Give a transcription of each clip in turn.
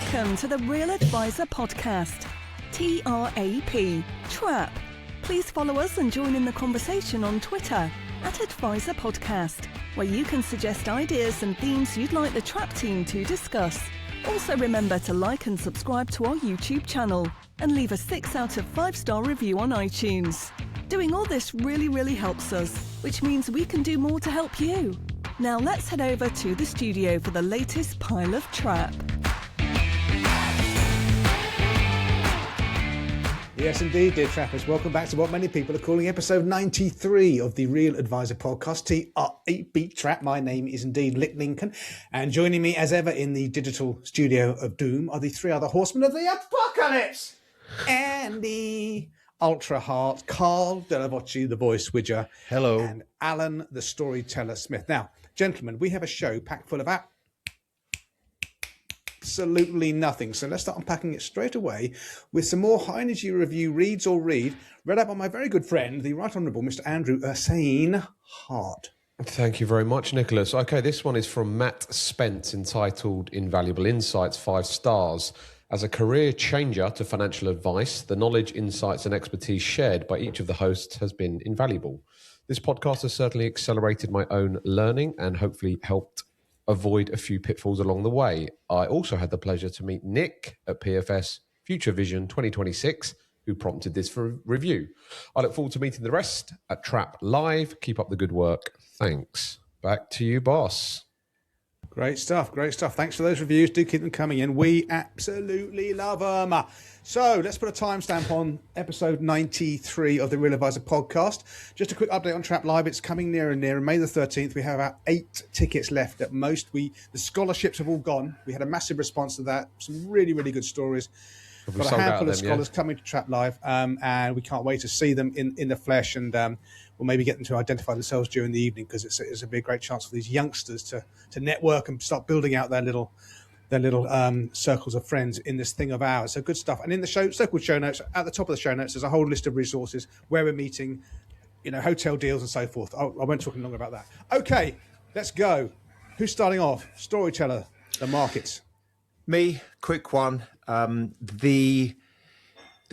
Welcome to the Real Advisor Podcast. TRAP. TRAP. Please follow us and join in the conversation on Twitter @Advisor Podcast, where you can suggest ideas and themes you'd like the TRAP team to discuss. Also remember to like and subscribe to our YouTube channel and leave a 6 out of 5-star review on iTunes. Doing all this really helps us, which means we can do more to help you. Now let's head over to the studio for the latest pile of TRAP. Yes, indeed, dear trappers. Welcome back to what many people are calling episode 93 of the Real Advisor Podcast, TRAP Trap. My name is indeed Lick Lincoln, and joining me as ever in the digital studio of doom are the three other horsemen of the apocalypse. Andy, Ultra Heart, Carl Delavocci, the voice widger. Hello. And Alan, the storyteller Smith. Now, gentlemen, we have a show packed full of absolutely nothing. So let's start unpacking it straight away with some more high energy review read read out by my very good friend, the Right Honourable Mr. Andrew Ursane Hart. Thank you very much, Nicholas. Okay, this one is from Matt Spence, entitled Invaluable Insights, 5 stars. As a career changer to financial advice, the knowledge, insights and expertise shared by each of the hosts has been invaluable. This podcast has certainly accelerated my own learning and hopefully helped avoid a few pitfalls along the way. I also had the pleasure to meet Nick at PFS Future Vision 2026, who prompted this for review. I look forward to meeting the rest at Trap Live. Keep up the good work. Thanks. Back to you, boss. Great stuff. Thanks for those reviews. Do keep them coming in. We absolutely love them. So let's put a timestamp on episode 93 of the Real Advisor Podcast. Just a quick update on Trap Live. It's coming nearer and nearer. May the 13th, we have about 8 tickets left at most. The scholarships have all gone. We had a massive response to that. Some really good stories. We've got a handful of scholars coming to Trap Live, and we can't wait to see them in the flesh, and we'll maybe get them to identify themselves during the evening, because it's a big great chance for these youngsters to network and start building out their little circles of friends in this thing of ours. So good stuff. And in the so-called show notes, at the top of the show notes, there's a whole list of resources, where we're meeting, hotel deals and so forth. I won't talk any longer about that. Okay, let's go. Who's starting off? Storyteller, the markets. Me, quick one. The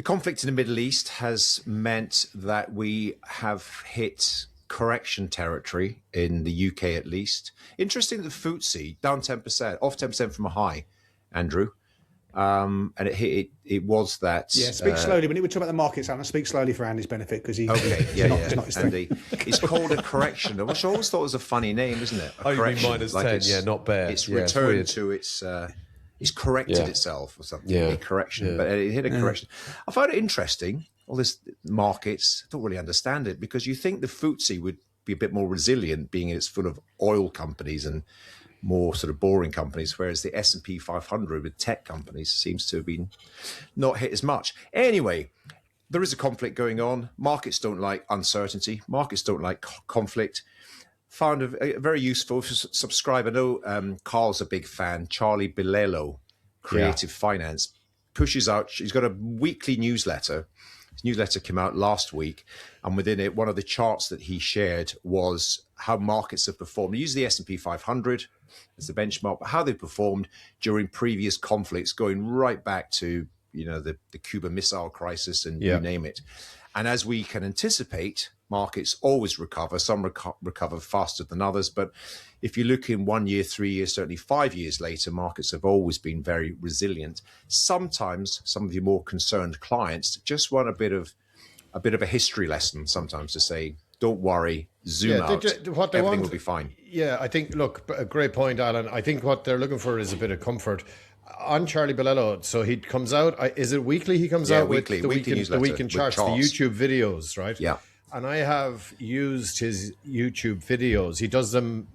conflict in the Middle East has meant that we have hit correction territory in the UK, at least. Interesting, the FTSE down 10%, off 10% from a high, Andrew. And it was that. Yeah, speak slowly. When we talk about the markets, Alan, speak slowly for Andy's benefit, because he's it's not his thing. It's called a correction, which I always thought was a funny name, isn't it? You mean -10, yeah, not bad. It's returned to its. It's corrected itself or something. Yeah. A correction, but it hit a correction. I found it interesting. All this markets, I don't really understand it, because you think the FTSE would be a bit more resilient, being it's full of oil companies and more sort of boring companies, whereas the S&P 500 with tech companies seems to have been not hit as much. Anyway, there is a conflict going on. Markets don't like uncertainty. Markets don't like conflict. Found a very useful subscriber. I know Carl's a big fan. Charlie Bilello, Creative Finance, pushes out. He's got a weekly newsletter. His newsletter came out last week, and within it, one of the charts that he shared was how markets have performed. He used the S&P 500 as the benchmark, but how they performed during previous conflicts, going right back to the Cuban Missile Crisis and you name it. And as we can anticipate, markets always recover. Some recover faster than others. But if you look in 1 year, 3 years, certainly 5 years later, markets have always been very resilient. Sometimes some of your more concerned clients just want a bit of a history lesson sometimes to say, don't worry, zoom out, everything will be fine. Yeah, I think, look, a great point, Alan. I think what they're looking for is a bit of comfort. On Charlie Bilello, so he comes out, is it weekly he comes out weekly, with the week in charts, the YouTube videos, right? Yeah. And I have used his YouTube videos. He does them,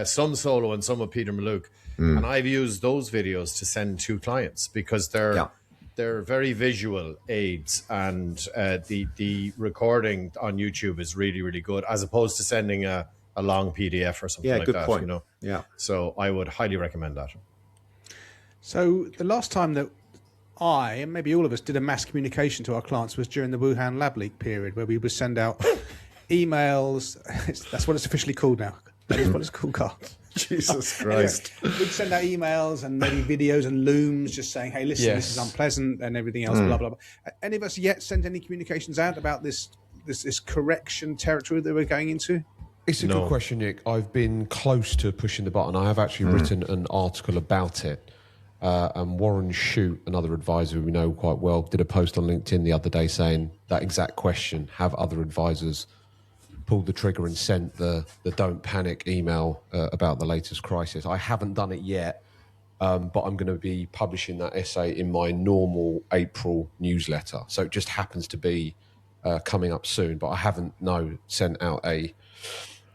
some solo and some with Peter Maluk. And I've used those videos to send to clients, because they're very visual aids, and the recording on YouTube is really good, as opposed to sending a long PDF or something like that. Yeah, good point. Yeah. So I would highly recommend that. So the last time that I, and maybe all of us, did a mass communication to our clients was during the Wuhan Lab Leak period, where we would send out emails. That's what it's officially called now. That is what it's called, Carl. Jesus Christ. We'd send out emails and maybe videos and looms just saying, hey, listen, this is unpleasant and everything else, blah, blah, blah. Any of us yet sent any communications out about this correction territory that we're going into? It's a good question, Nick. I've been close to pushing the button. I have actually written an article about it. And Warren Shute, another advisor we know quite well, did a post on LinkedIn the other day saying that exact question. Have other advisors pulled the trigger and sent the don't panic email about the latest crisis? I haven't done it yet, but I'm going to be publishing that essay in my normal April newsletter. So it just happens to be coming up soon, but I haven't sent out an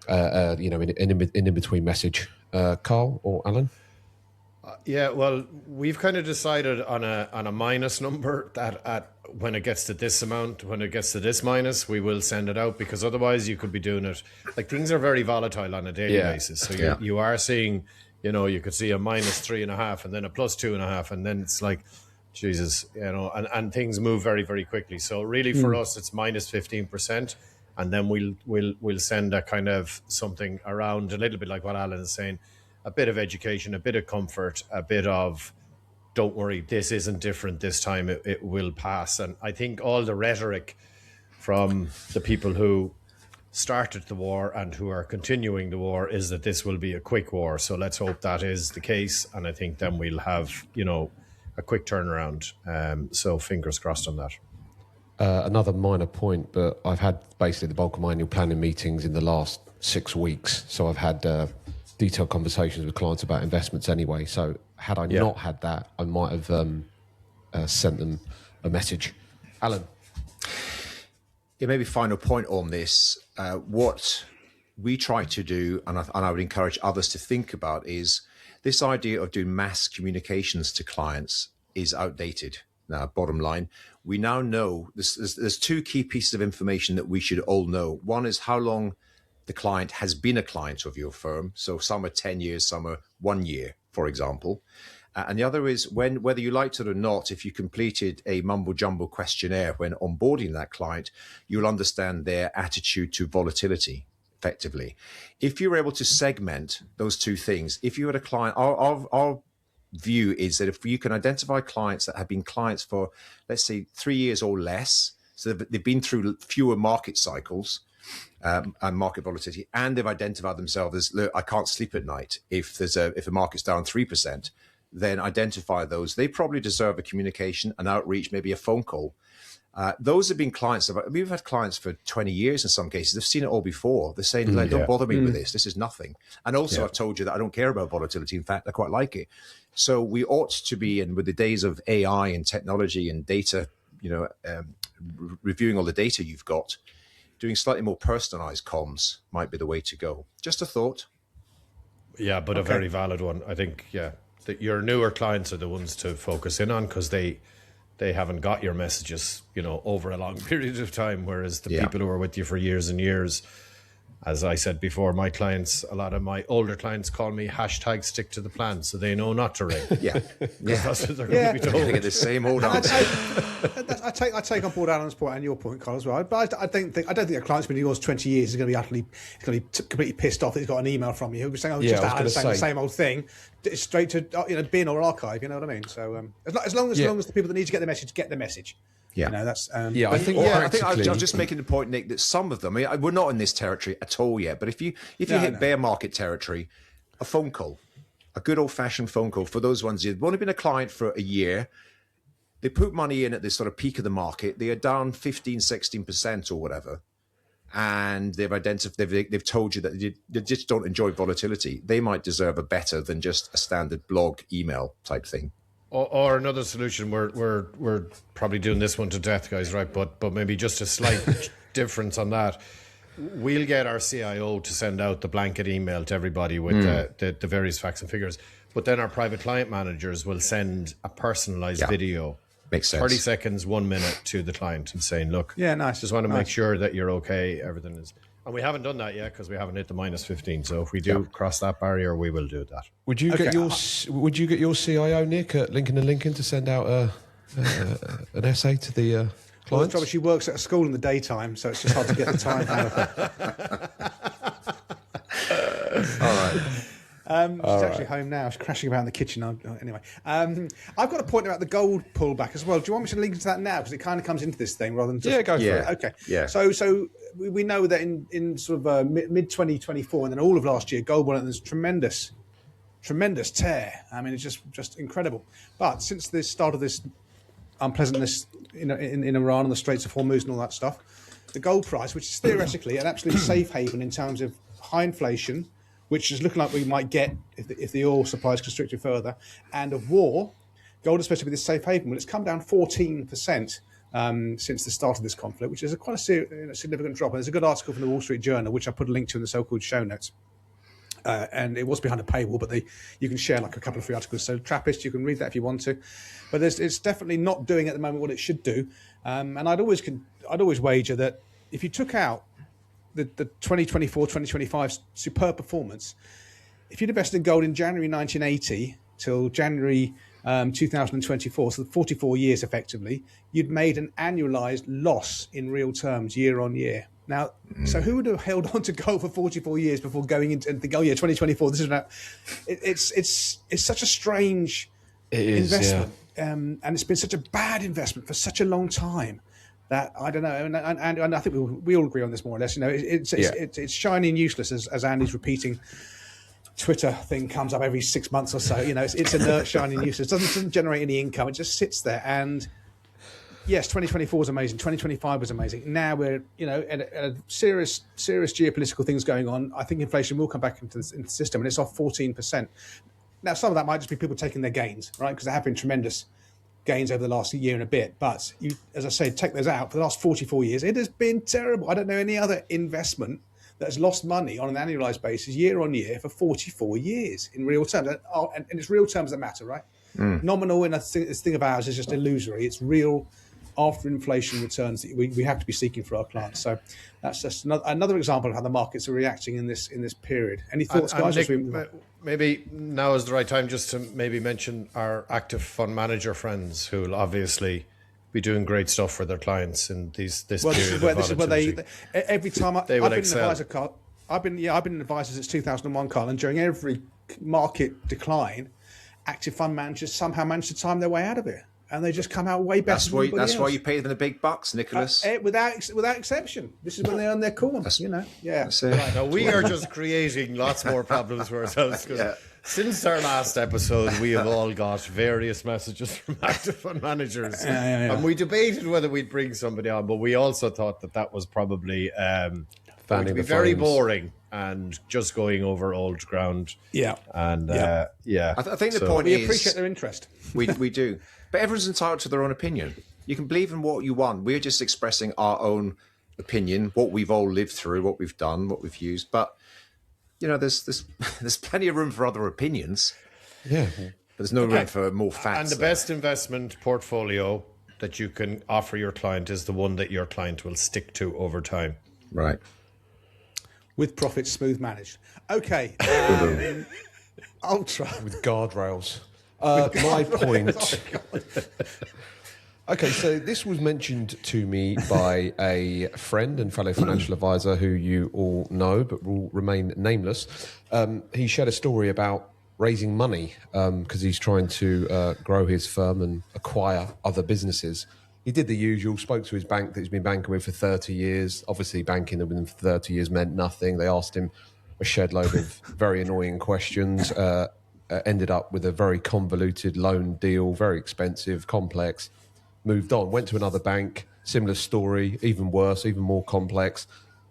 in-between message. Carl or Alan? Yeah, well, we've kind of decided on a minus number that when it gets to this amount, when it gets to this minus, we will send it out, because otherwise you could be doing it. Like, things are very volatile on a daily basis. So you are seeing, you could see a -3.5 and then a +2.5, and then it's like, Jesus, and things move very, very quickly. So really for us, it's -15%. And then we'll send a kind of something around, a little bit like what Alan is saying, a bit of education, a bit of comfort, a bit of, don't worry, this isn't different this time, it will pass. And I think all the rhetoric from the people who started the war and who are continuing the war is that this will be a quick war. So let's hope that is the case. And I think then we'll have, a quick turnaround. So fingers crossed on that. Another minor point, but I've had basically the bulk of my annual planning meetings in the last 6 weeks. So I've had detailed conversations with clients about investments anyway. So had I not had that, I might have sent them a message. Alan? Yeah, maybe final point on this. What we try to do, and I would encourage others to think about, is this idea of doing mass communications to clients is outdated. Now, bottom line, we now know there's two key pieces of information that we should all know. One is how long the client has been a client of your firm. So some are 10 years, some are 1 year, for example. And the other is whether you liked it or not, if you completed a mumbo-jumbo questionnaire when onboarding that client, you'll understand their attitude to volatility effectively. If you're able to segment those two things, if you had a client, our view is that if you can identify clients that have been clients for, let's say, 3 years or less, so they've been through fewer market cycles, and market volatility, and they've identified themselves as, look, I can't sleep at night if the market's down 3%, then identify those. They probably deserve a communication, an outreach, maybe a phone call. Those have been clients. We've had clients for 20 years in some cases. They've seen it all before. They're saying, like, don't bother me with this. This is nothing. And also, I've told you that I don't care about volatility. In fact, I quite like it. So we ought to be, and with the days of AI and technology and data, reviewing all the data you've got, doing slightly more personalized comms might be the way to go. Just a thought. Yeah, but a very valid one. I think, that your newer clients are the ones to focus in on, because they haven't got your messages, over a long period of time, whereas the people who are with you for years and years, as I said before, my clients, a lot of my older clients call me #stick to the plan, so they know not to ring. That's what they're going to be told. They get the same old answer. I take on board Alan's point and your point, Carl, as well. But I don't think a client's been yours 20 years is going to be completely pissed off that he's got an email from you. He'll be saying, just Alan saying the same old thing, straight to bin or archive. You know what I mean? So as long as the people that need to get the message. Yeah, that's. I think I was just making the point, Nick, that some of them. We're not in this territory at all yet. But if you hit bear market territory, a phone call, a good old fashioned phone call for those ones who've only been a client for a year, they put money in at this sort of peak of the market. They are down 15-16% or whatever, and they've told you that they just don't enjoy volatility. They might deserve a better than just a standard blog email type thing. Or another solution, we're probably doing this one to death, guys, right? But maybe just a slight difference on that. We'll get our CIO to send out the blanket email to everybody with the various facts and figures. But then our private client managers will send a personalized video. Makes sense. 30 seconds, 1 minute to the client and saying, look, nice. Just want to make sure that you're okay, everything is. And we haven't done that yet because we haven't hit the -15. So if we do cross that barrier, we will do that. Would you get your CIO, Nick, at Lincoln & Lincoln to send out an essay to the clients? Well, she works at a school in the daytime, so it's just hard to get the time. All right. way home now. It's crashing about in the kitchen. Anyway, I've got a point about the gold pullback as well. Do you want me to link into that now? Because it kind of comes into this thing rather than just... Go for it. Okay. Yeah. So we know that in sort of mid 2024 and then all of last year, gold went on this tremendous tear. I mean, it's just incredible. But since the start of this unpleasantness in Iran and the Straits of Hormuz and all that stuff, the gold price, which is theoretically an absolute safe haven in terms of high inflation, which is looking like we might get if the oil supply is constricted further, and a war, gold is supposed to be this safe haven. Well, it's come down 14% since the start of this conflict, which is quite a significant drop. And there's a good article from the Wall Street Journal, which I put a link to in the so-called show notes. And it was behind a paywall, but you can share like a couple of free articles. So Trappist, you can read that if you want to. But it's definitely not doing at the moment what it should do. And I'd always wager that if you took out the 2024, 2025 superb performance, if you'd invested in gold in January 1980 till January 2024, so 44 years effectively, you'd made an annualized loss in real terms year on year. Now, so who would have held on to gold for 44 years before going into and think, 2024, this is now? It's such a strange investment, and it's been such a bad investment for such a long time that I don't know, and I think we all agree on this more or less. It's shiny and useless, as Andy's repeating Twitter thing comes up every 6 months or so. It's inert, shiny and useless. It doesn't generate any income. It just sits there. And yes, 2024 was amazing. 2025 was amazing. Now we're, at a serious geopolitical things going on. I think inflation will come back into the system, and it's off 14%. Now, some of that might just be people taking their gains, right? Because there have been tremendous gains over the last year and a bit. But as I say, take those out. For the last 44 years, it has been terrible. I don't know any other investment that has lost money on an annualized basis year on year for 44 years in real terms. And it's real terms that matter, right? Nominal in this thing of ours is just illusory. It's real after inflation returns that we have to be seeking for our clients. So that's just another example of how the markets are reacting in this period. Any thoughts, guys? Nick, maybe now is the right time just to maybe mention our active fund manager friends who will obviously be doing great stuff for their clients in this period of volatility. This is where every time I've been an advisor, Carl, I've been an advisor since 2001, Carl, and during every market decline, active fund managers somehow manage to time their way out of it. And they just come out way better. That's why you pay them the big bucks, Nicholas. Without exception, this is when they earn their corn. Yeah. Right. Now we are just creating lots more problems for ourselves because since our last episode, we have all got various messages from active fund managers, and we debated whether we'd bring somebody on, but we also thought that was probably going to be very boring and just going over old ground. Yeah, and I think the point is we appreciate their interest. We do. But everyone's entitled to their own opinion. You can believe in what you want. We're just expressing our own opinion, what we've all lived through, what we've done, what we've used. But there's plenty of room for other opinions. Yeah, but there's no room for more facts. And the best investment portfolio that you can offer your client is the one that your client will stick to over time. Right. With profits smooth managed. Okay. Ultra with guardrails. My point. Okay, so this was mentioned to me by a friend and fellow financial advisor who you all know, but will remain nameless. He shared a story about raising money because he's trying to grow his firm and acquire other businesses. He did the usual, spoke to his bank that he's been banking with for 30 years. Obviously, banking with them for 30 years meant nothing. They asked him a shed load of very annoying questions. Ended up with a very convoluted loan deal, very expensive, complex. Moved on, went to another bank, similar story, even worse, even more complex.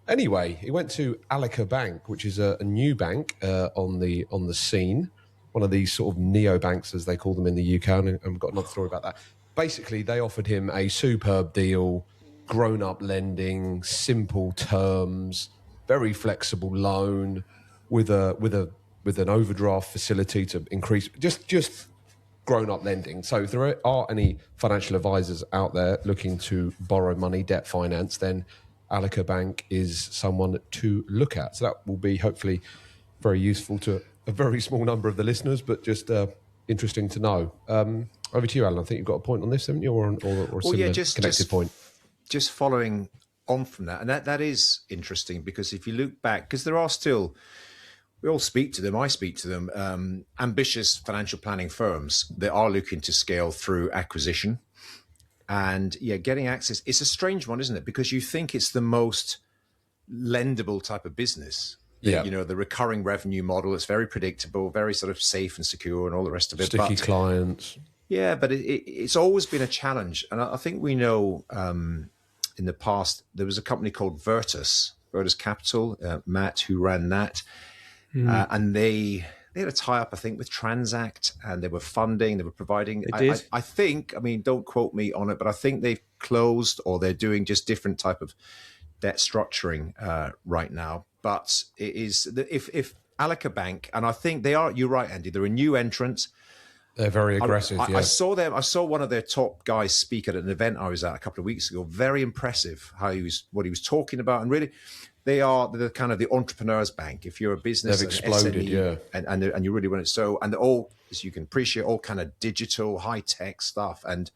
Anyway, he went to Alica Bank, which is a new bank on the scene, one of these sort of neo-banks, as they call them in the UK, and I've got another story about that. Basically, they offered him a superb deal, grown-up lending, simple terms, very flexible loan, with an overdraft facility to increase, just grown-up lending. So if there are any financial advisors out there looking to borrow money, debt finance, then Alica Bank is someone to look at. So that will be hopefully very useful to a very small number of the listeners, but just interesting to know. Over to you, Alan. I think you've got a point on this, haven't you, or a similar connected point? Just following on from that, and that is interesting because if you look back, because there are still... we all speak to them. I speak to them. Ambitious financial planning firms that are looking to scale through acquisition. And getting access. It's a strange one, isn't it? Because you think it's the most lendable type of business. Yeah. The recurring revenue model. It's very predictable, very sort of safe and secure and all the rest of it. Sticky clients. Yeah, but it's always been a challenge. And I think we know in the past, there was a company called Virtus Capital, Matt, who ran that. And they had a tie-up, I think, with Transact, and they were funding, they were providing. I think, don't quote me on it, but I think they've closed or they're doing just different type of debt structuring right now. But it is, if Alica Bank, and I think they are, you're right, Andy, they're a new entrant. They're very aggressive. I saw them. I saw one of their top guys speak at an event I was at a couple of weeks ago. Very impressive what he was talking about, and really, they're kind of the entrepreneurs bank. If you're a business, they've exploded, SME, and you really want it. So, and they're all, as you can appreciate, all kind of digital, high tech stuff, and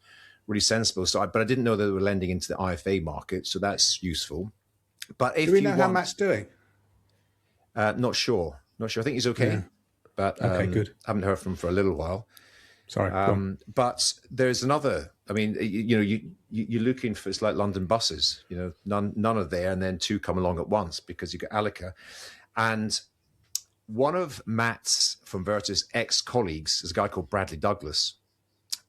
really sensible. So, but I didn't know they were lending into the IFA market, so that's useful. But if do we know how Matt's doing? Not sure. I think he's okay. But okay, good. I haven't heard from him for a little while. Sorry. But there's another. You're looking for, it's like London buses. None are there, and then two come along at once because you got Alica, and one of Matt's from Virtus ex-colleagues is a guy called Bradley Douglas,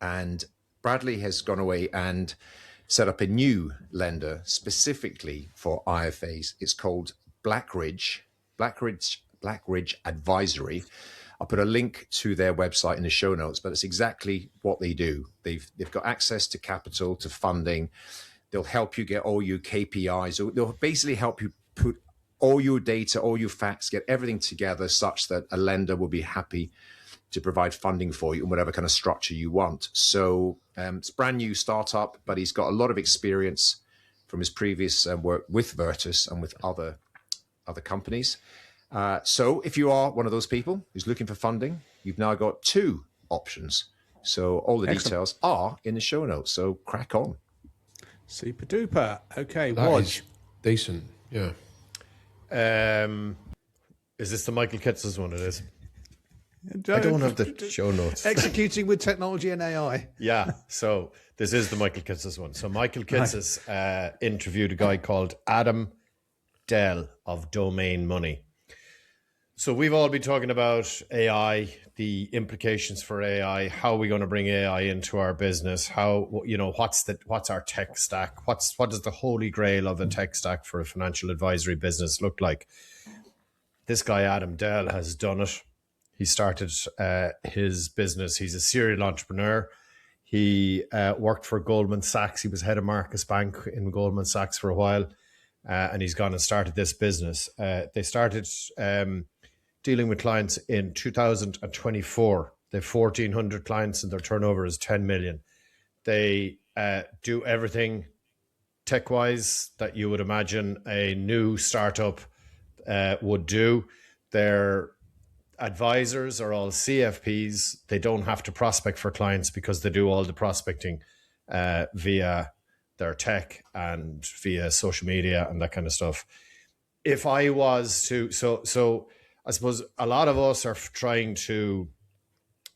and Bradley has gone away and set up a new lender specifically for IFAs. It's called Blackridge Advisory. I'll put a link to their website in the show notes, but it's exactly what they do. They've got access to capital, to funding. They'll help you get all your KPIs. They'll basically help you put all your data, all your facts, get everything together such that a lender will be happy to provide funding for you in whatever kind of structure you want. So it's a brand new startup, but he's got a lot of experience from his previous work with Virtus and with other companies. So if you are one of those people who's looking for funding, you've now got two options. So all the details are in the show notes. So crack on. Super duper. Okay, that Woj. is decent. Yeah. Is this the Michael Kitz's one? It is. I don't have the show notes. Executing with technology and AI. Yeah. So this is the Michael Kitz's one. So Michael Kitz's interviewed a guy called Adam Dell of Domain Money. So we've all been talking about AI, the implications for AI, how are we going to bring AI into our business? What's our tech stack? What does the holy grail of a tech stack for a financial advisory business look like? This guy, Adam Dell, has done it. He started his business. He's a serial entrepreneur. He worked for Goldman Sachs. He was head of Marcus Bank in Goldman Sachs for a while. And he's gone and started this business. They started dealing with clients in 2024. They have 1,400 clients and their turnover is 10 million. They do everything tech-wise that you would imagine a new startup would do. Their advisors are all CFPs. They don't have to prospect for clients because they do all the prospecting via their tech and via social media and that kind of stuff. If I was to, so I suppose a lot of us are trying to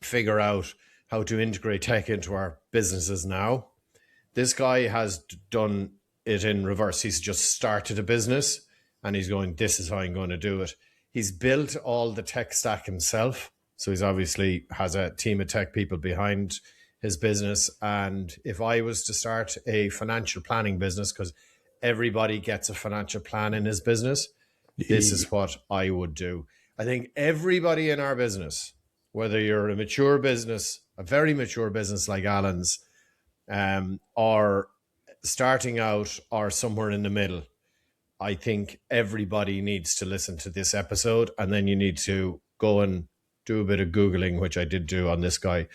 figure out how to integrate tech into our businesses now. This guy has done it in reverse. He's just started a business and he's going, this is how I'm going to do it. He's built all the tech stack himself. So he's obviously has a team of tech people behind his business. And if I was to start a financial planning business, because everybody gets a financial plan in his business, this is what I would do. I think everybody in our business, whether you're a mature business, a very mature business like Alan's, or starting out or somewhere in the middle, I think everybody needs to listen to this episode, and then you need to go and do a bit of Googling, which I did do on this guy.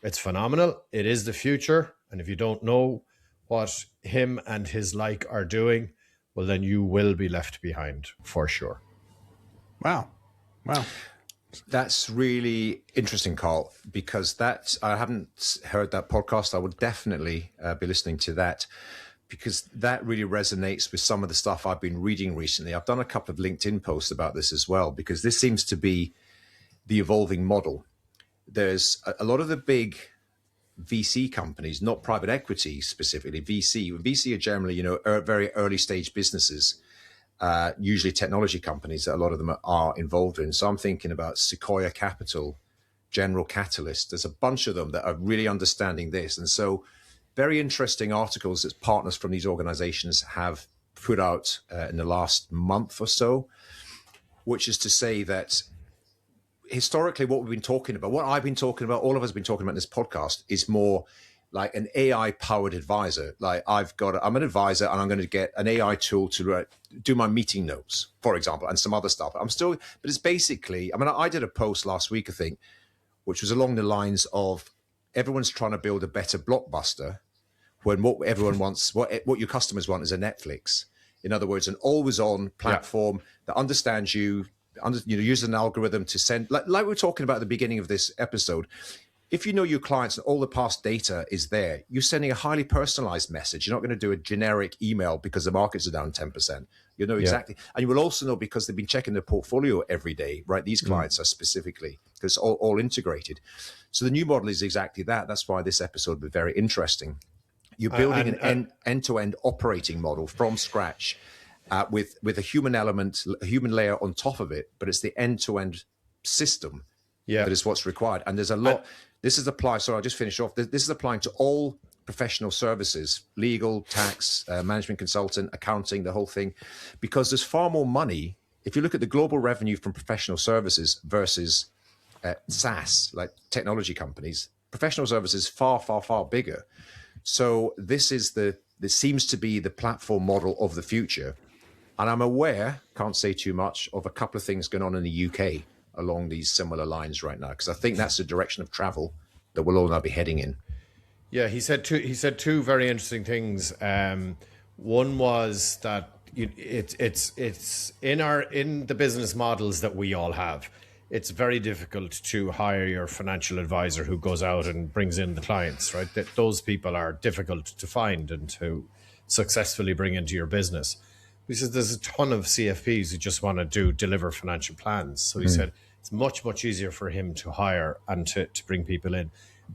It's phenomenal. It is the future. And if you don't know what him and his like are doing, well, then you will be left behind for sure. Wow. That's really interesting, Carl, because I haven't heard that podcast. I would definitely be listening to that. because that really resonates with some of the stuff I've been reading recently. I've done a couple of LinkedIn posts about this as well, because this seems to be the evolving model. There's a lot of the big VC companies, not private equity specifically, VC are generally, very early stage businesses, usually technology companies that a lot of them are involved in. So I'm thinking about Sequoia Capital, General Catalyst. There's a bunch of them that are really understanding this. And so very interesting articles that partners from these organizations have put out in the last month or so, which is to say that historically what we've been talking about, what I've been talking about, all of us have been talking about in this podcast, is more like an AI powered advisor. Like I'm an advisor and I'm going to get an AI tool to do my meeting notes, for example, and some other stuff. But it's basically, I did a post last week, I think, which was along the lines of everyone's trying to build a better Blockbuster when what everyone wants, what your customers want is a Netflix. In other words, an always on platform that understands you, use an algorithm to send, like we were talking about at the beginning of this episode. If you know your clients and all the past data is there, you're sending a highly personalized message. You're not going to do a generic email because the markets are down 10%. You know exactly. And you will also know because they've been checking their portfolio every day, right? These clients are specifically, because it's all integrated. So the new model is exactly that. That's why this episode will be very interesting. You're building an end-to-end operating model from scratch with a human element, a human layer on top of it, but it's the end-to-end system that is what's required. And there's a lot. This is applied. So I'll just finish off. This is applying to all professional services, legal, tax, management consultant, accounting, the whole thing, because there's far more money. If you look at the global revenue from professional services versus SaaS, like technology companies, professional services far, far, far bigger. So this seems to be the platform model of the future. And I'm aware, can't say too much, of a couple of things going on in the UK along these similar lines right now, because I think that's the direction of travel that we'll all now be heading in. Yeah, he said two very interesting things. One was that it's in the business models that we all have. It's very difficult to hire your financial advisor who goes out and brings in the clients, right? That those people are difficult to find and to successfully bring into your business. He says there's a ton of CFPs who just want to deliver financial plans. So he said it's much, much easier for him to hire and to bring people in.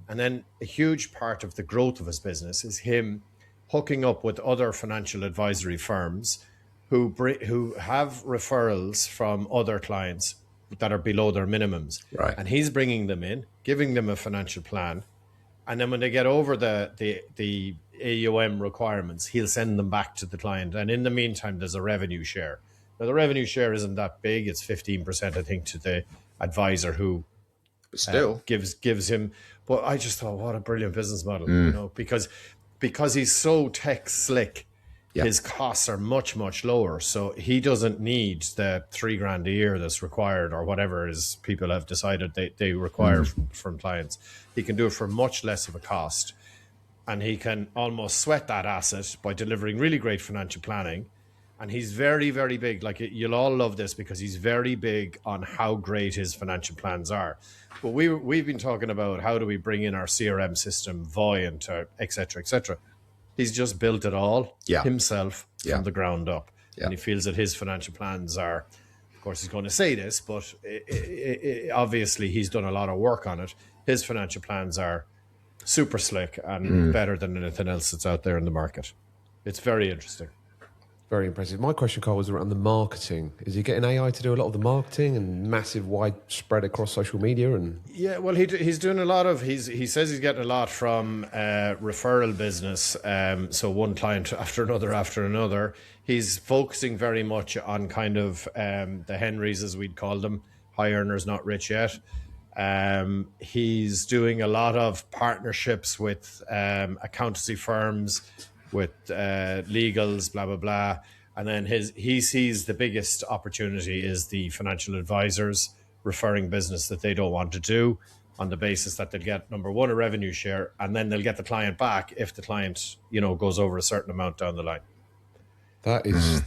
And then a huge part of the growth of his business is him hooking up with other financial advisory firms who have referrals from other clients that are below their minimums. Right. And he's bringing them in, giving them a financial plan. And then when they get over the AUM requirements, he'll send them back to the client. And in the meantime, there's a revenue share. Now, the revenue share isn't that big. It's 15%, I think, to the advisor who still gives him. But I just thought, what a brilliant business model, because he's so tech slick. His costs are much, much lower. So he doesn't need the $3,000 a year that's required or whatever is people have decided they require from clients. He can do it for much less of a cost. And he can almost sweat that asset by delivering really great financial planning. And he's very, very big. Like, you'll all love this because he's very big on how great his financial plans are. But we've been talking about how do we bring in our CRM system, Voyant, et cetera, et cetera. He's just built it all himself from the ground up. And he feels that his financial plans are, of course, he's going to say this, but obviously he's done a lot of work on it. His financial plans are super slick and better than anything else that's out there in the market. It's very interesting. Very impressive. My question, Carl, was around the marketing. Is he getting AI to do a lot of the marketing and massive widespread across social media? And yeah, well, he's doing a lot of. He says he's getting a lot from referral business. So one client after another. He's focusing very much on kind of the Henrys, as we'd call them, high earners, not rich yet. He's doing a lot of partnerships with accountancy firms, with legals, blah, blah, blah. And then he sees the biggest opportunity is the financial advisors referring business that they don't want to do, on the basis that they'll get, number one, a revenue share, and then they'll get the client back if the client, goes over a certain amount down the line. That is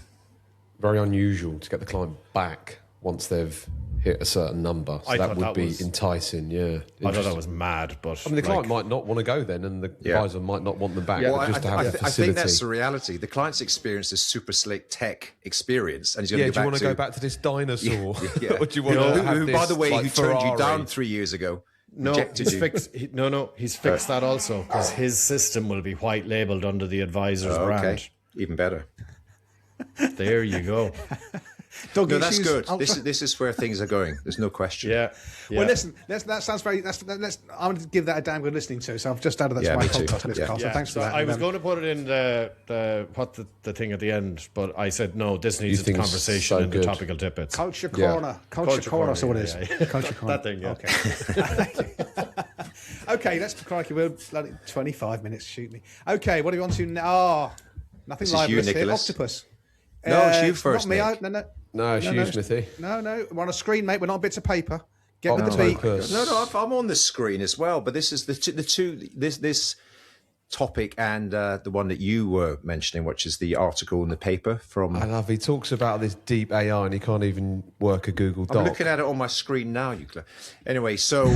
very unusual, to get the client back once they've hit a certain number. So that would be enticing, yeah. I thought that was mad, but... I mean, the client might not want to go then, and the advisor might not want them back, but just to have the facility. I think that's the reality. The client's experienced this super slick tech experience, and he's going to go back to... do you want to go back to this dinosaur? Or do you want to have this, by the way, who turned you down 3 years ago? No, he's fixed that also, because his system will be white labelled under the advisor's brand. Even better. There you go. No, that's good. This is where things are going. There's no question. Yeah. Well, listen, that sounds very. I'm going to give that a damn good listening to. So I've just added that to my podcast list, Carl. So thanks for that. I was going to put it in the thing at the end, but I said no. This needs a conversation in the topical tidbits. Culture corner. Culture corner. So what it is. Culture corner. That thing. Yeah. Okay. Okay. Let's crikey. We're bloody 25 minutes. Shoot me. Okay. What do we want to now? Nothing live. Let's hear Octopus. No, it's you first. Not me. No, it's you, Smithy. No. We're on a screen, mate. We're not bits of paper. Get with the beat. No, I'm on the screen as well. But this is the two. This topic and the one that you were mentioning, which is the article in the paper from. I love. He talks about this deep AI, and he can't even work a Google Doc. I'm looking at it on my screen now, Euclid. Anyway, so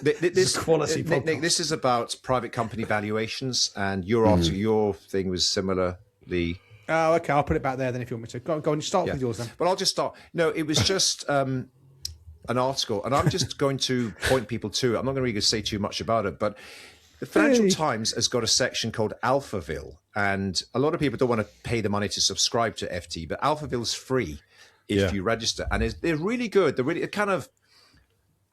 this quality. Nick, this is about private company valuations, and your article, your thing was similarly. Oh, okay. I'll put it back there then if you want me to. Go and start with yours then. But I'll just start. No, it was just an article, and I'm just going to point people to it. I'm not going to really say too much about it, but the Financial Times has got a section called Alphaville, and a lot of people don't want to pay the money to subscribe to FT, but Alphaville's free if you register, and they're really good. They're really kind of,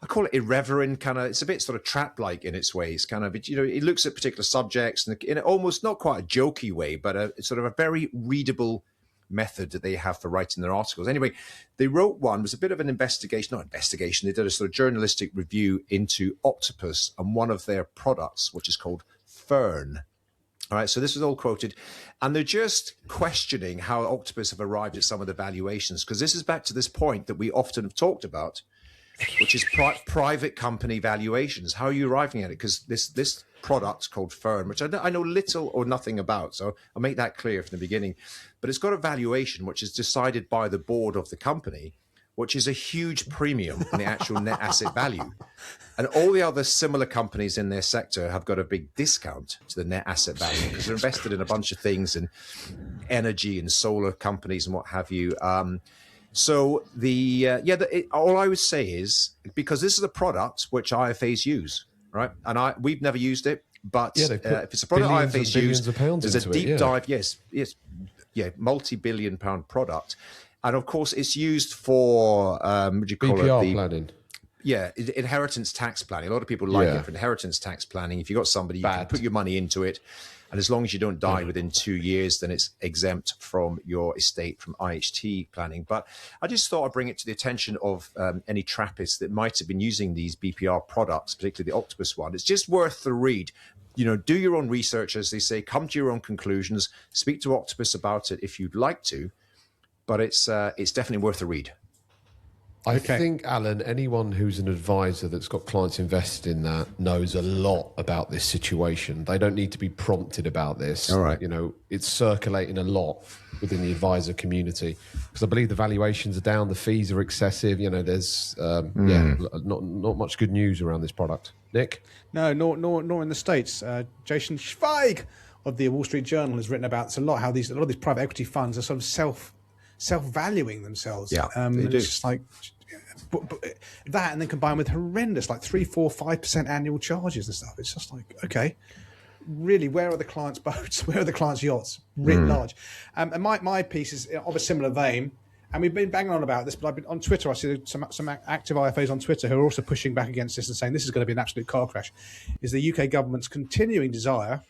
I call it irreverent, kind of. It's a bit sort of trap-like in its ways, kind of. It looks at particular subjects in almost not quite a jokey way, but it's sort of a very readable method that they have for writing their articles. Anyway, they wrote one, was a bit of an investigation, not investigation. They did a sort of journalistic review into Octopus and one of their products, which is called Fern. All right, so this is all quoted, and they're just questioning how Octopus have arrived at some of the valuations, because this is back to this point that we often have talked about, which is private company valuations. How are you arriving at it? Because this product called Fern, which I know little or nothing about, so I'll make that clear from the beginning, but it's got a valuation which is decided by the board of the company, which is a huge premium on the actual net asset value. And all the other similar companies in their sector have got a big discount to the net asset value because they're invested in a bunch of things, in energy and solar companies and what have you. So all I would say is, because this is a product which IFAs use, right? And we've never used it, but if it's a product IFAs use, there's a deep dive. Yes, multi-billion pound product. And of course, it's used for what do you call BPR planning. Yeah, inheritance tax planning. A lot of people like it for inheritance tax planning. If you've got somebody, you can put your money into it. And as long as you don't die within 2 years, then it's exempt from your estate from IHT planning. But I just thought I'd bring it to the attention of any Trappists that might have been using these BPR products, particularly the Octopus one. It's just worth the read. Do your own research, as they say, come to your own conclusions, speak to Octopus about it if you'd like to. But it's definitely worth a read. I think, Alan, anyone who's an advisor that's got clients invested in that knows a lot about this situation. They don't need to be prompted about this. All right. It's circulating a lot within the advisor community because I believe the valuations are down, the fees are excessive. There's not much good news around this product. Nick? No, nor in the States. Jason Zweig of the Wall Street Journal has written about this a lot. How a lot of these private equity funds are sort of self-valuing themselves. Yeah, they do. It's just like that, and then combined with horrendous, like 3%, 4%, 5% annual charges and stuff. It's just like, okay, really, where are the clients' boats? Where are the clients' yachts? Writ large. And my piece is of a similar vein. And we've been banging on about this, but I've been on Twitter. I see some active IFAs on Twitter who are also pushing back against this and saying this is going to be an absolute car crash. Is the UK government's continuing desire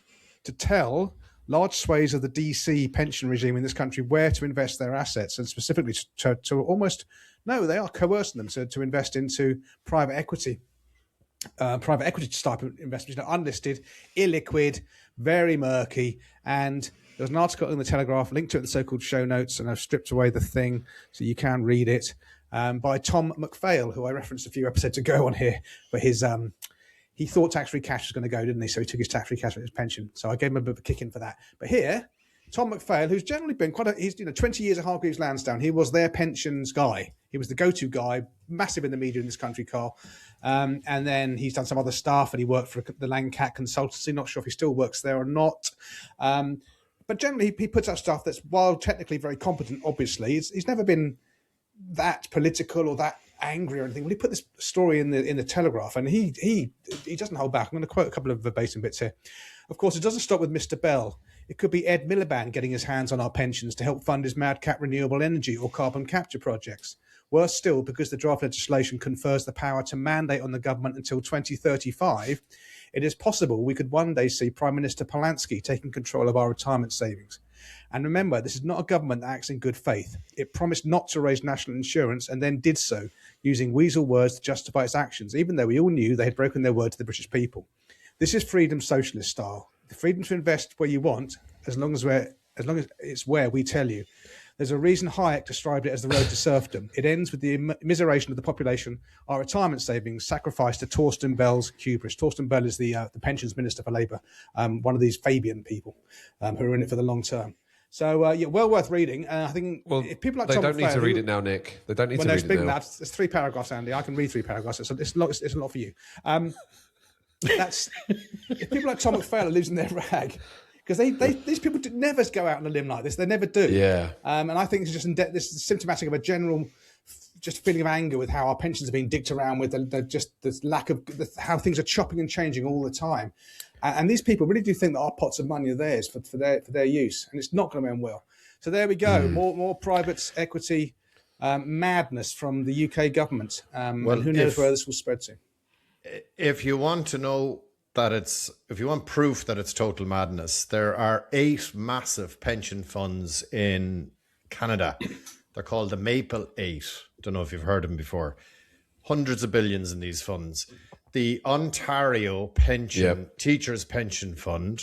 to tell large swathes of the DC pension regime in this country where to invest their assets, and specifically to almost, no, they are coercing them to invest into private equity type of investments, unlisted, illiquid, very murky. And there's an article in the Telegraph, linked to it in the so-called show notes, and I've stripped away the thing so you can read it, by Tom McPhail, who I referenced a few episodes ago on here for his... He thought tax-free cash was going to go, didn't he? So he took his tax-free cash for his pension. So I gave him a bit of a kick in for that. But here, Tom McPhail, who's generally been he's 20 years at Hargreaves Lansdown. He was their pensions guy. He was the go-to guy, massive in the media in this country, Carl. And then he's done some other stuff, and he worked for the Langcat consultancy. Not sure if he still works there or not. But generally, he puts out stuff that's, while technically very competent, obviously, he's never been that political or that angry or anything. Well, he put this story in the Telegraph, and he doesn't hold back. I'm going to quote a couple of verbatim bits here. Of course, it doesn't stop with Mr. Bell. It could be Ed Miliband getting his hands on our pensions to help fund his madcap renewable energy or carbon capture projects. Worse still, because the draft legislation confers the power to mandate on the government until 2035, it is possible we could one day see Prime Minister Polanski taking control of our retirement savings. And remember, this is not a government that acts in good faith. It promised not to raise national insurance and then did so, using weasel words to justify its actions, even though we all knew they had broken their word to the British people. This is freedom socialist style. The freedom to invest where you want, as long as it's where we tell you. There's a reason Hayek described it as the road to serfdom. It ends with the immiseration of the population, our retirement savings sacrificed to Torsten Bell's hubris. Torsten Bell is the pensions minister for Labour, one of these Fabian people who are in it for the long term. So, well worth reading. I think if people like they Tom don't need McPhail, to read it now, Nick. They don't need to read it now. There's 3 paragraphs, Andy. I can read 3 paragraphs. It's a lot for you. That's if people like Tom McPhail are losing their rag, because these people never go out on a limb like this. They never do. Yeah. And I think it's just this is symptomatic of a general just feeling of anger with how our pensions are being dicked around with the lack of how things are chopping and changing all the time. And these people really do think that our pots of money are theirs for their use, and it's not going to end well. So there we go. More private equity madness from the UK government. And who knows where this will spread to. If you want to know if you want proof that it's total madness, there are 8 massive pension funds in Canada. They're called the Maple 8. Don't know if you've heard of them before. Hundreds of billions in these funds. The Ontario Teachers Pension Fund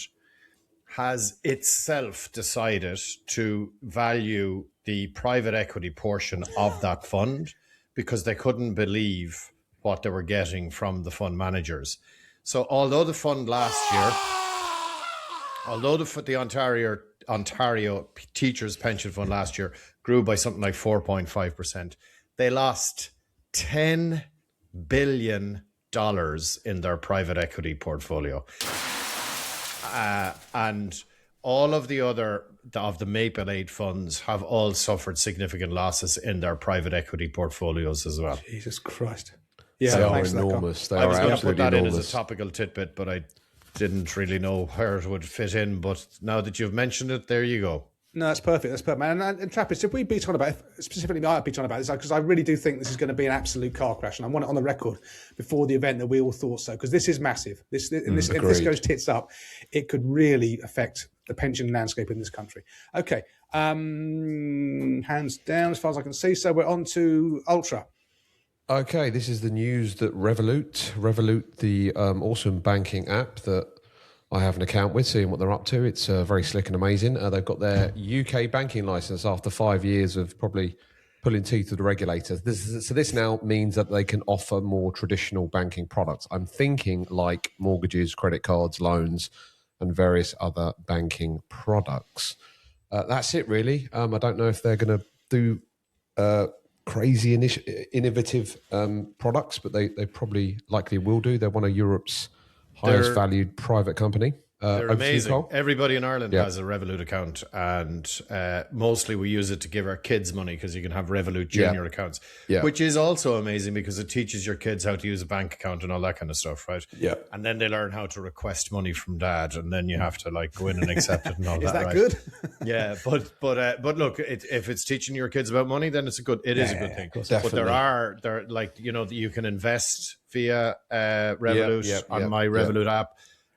has itself decided to value the private equity portion of that fund because they couldn't believe what they were getting from the fund managers. So although the fund last year, the Ontario Teachers Pension Fund last year grew by something like 4.5%, they lost $10 billion in their private equity portfolio. And all of the other of the Maple 8 funds have all suffered significant losses in their private equity portfolios as well. Jesus Christ. Yeah, they are enormous. They I was are going to put that enormous. in as a topical tidbit, but I didn't really know where it would fit in. But now that you've mentioned it, there you go. No, that's perfect. That's perfect, man. And Trappist, if we beat on about, specifically I beat on about this, because I really do think this is going to be an absolute car crash, and I want it on the record before the event that we all thought so, because this is massive. If this goes tits up, it could really affect the pension landscape in this country. Okay, hands down as far as I can see. So we're on to Ultra. Okay, this is the news that Revolut, the awesome banking app that I have an account with, seeing what they're up to. It's very slick and amazing. They've got their UK banking license after 5 years of probably pulling teeth with the regulators. So this now means that they can offer more traditional banking products. I'm thinking like mortgages, credit cards, loans, and various other banking products. That's it, really. I don't know if they're going to do crazy innovative products, but they probably likely will do. They're one of Europe's highest valued private company. They're amazing. Everybody in Ireland has a Revolut account, and mostly we use it to give our kids money because you can have Revolut Junior accounts, which is also amazing because it teaches your kids how to use a bank account and all that kind of stuff, right? Yeah. And then they learn how to request money from dad, and then you have to like go in and accept it and all that. Is that right? good? Yeah, but look, if it's teaching your kids about money, then it's a good thing. But there like you can invest via Revolut on my Revolut app.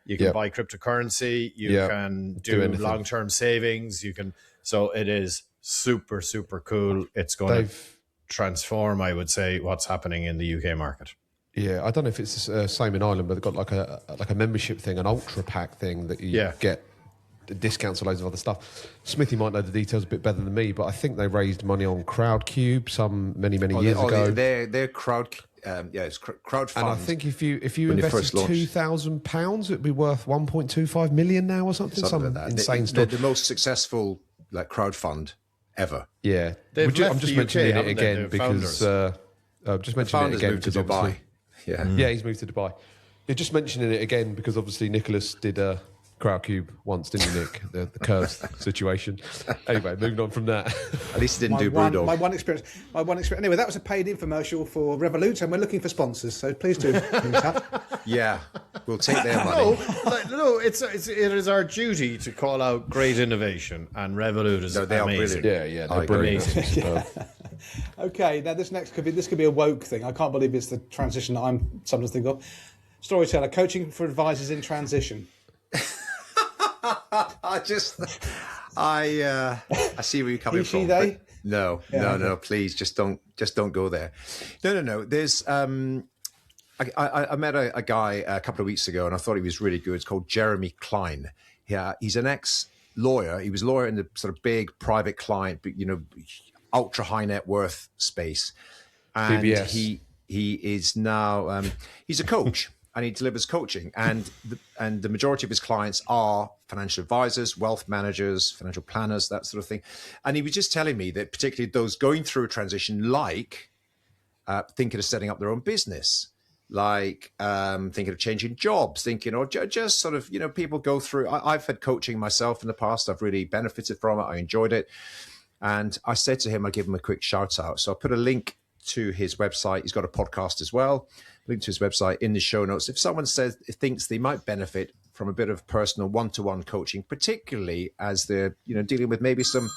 You can buy cryptocurrency. You can do long-term savings. So it is super, super cool. It's going to transform, I would say, what's happening in the UK market. Yeah, I don't know if it's the same in Ireland, but they've got like a membership thing, an ultra pack thing that you get discounts on loads of other stuff. Smithy might know the details a bit better than me, but I think they raised money on Crowdcube many years ago. Their Crowd it's crowdfund. And I think if you when you invested first £2,000, it'd be worth 1.25 million now or something. Some like that. insane stuff. The most successful like crowdfund ever. Yeah, I'm just mentioning it again because just mentioning it again moved to because Dubai. obviously, yeah, he's moved to Dubai. Yeah, just mentioning it again because obviously Nicholas did Crowdcube once, didn't you, Nick? The curves situation. Anyway, moving on from that. At least he didn't do Brewdog. My one experience. Anyway, that was a paid infomercial for Revolut, and we're looking for sponsors. So please do. Yeah, we'll take their money. No, it is our duty to call out great innovation, and Revolut is they amazing. are brilliant. Yeah, they're brilliant. Okay, now this next could be a woke thing. I can't believe it's the transition that I'm sometimes thinking of. Storyteller, coaching for advisors in transition. I see where you're coming He, she, from. they? No, please, just don't go there. No. There's I met a guy a couple of weeks ago, and I thought he was really good. It's called Jeremy Klein. Yeah, he's an ex-lawyer. He was a lawyer in the sort of big private client, ultra high net worth space, and PBS. he is now he's a coach. And he delivers coaching, and the majority of his clients are financial advisors, wealth managers, financial planners, that sort of thing. And he was just telling me that particularly those going through a transition, like thinking of setting up their own business, like thinking of changing jobs, thinking, or just sort of, people go through. I've had coaching myself in the past. I've really benefited from it. I enjoyed it. And I said to him, I'll give him a quick shout out. So I put a link to his website. He's got a podcast as well. Link to his website in the show notes. If someone thinks they might benefit from a bit of personal one-to-one coaching, particularly as they're dealing with maybe some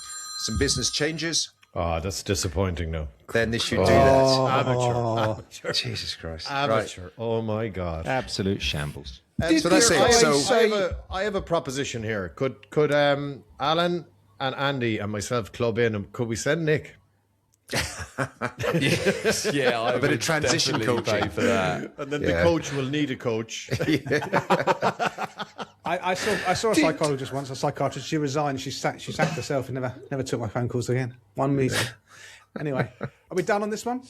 business changes. Oh, that's disappointing now. Then they should do that. Amateur. Jesus Christ. Amateur. Right. Oh my God. Absolute shambles. So that's it. I have a proposition here. Could Alan and Andy and myself club in, and could we send Nick? Yes, yeah, a bit of transition coaching for that. And then the coach will need a coach. I saw a psychologist once. A psychiatrist. She resigned. She sacked herself and never took my phone calls again. One meeting. Anyway, are we done on this one?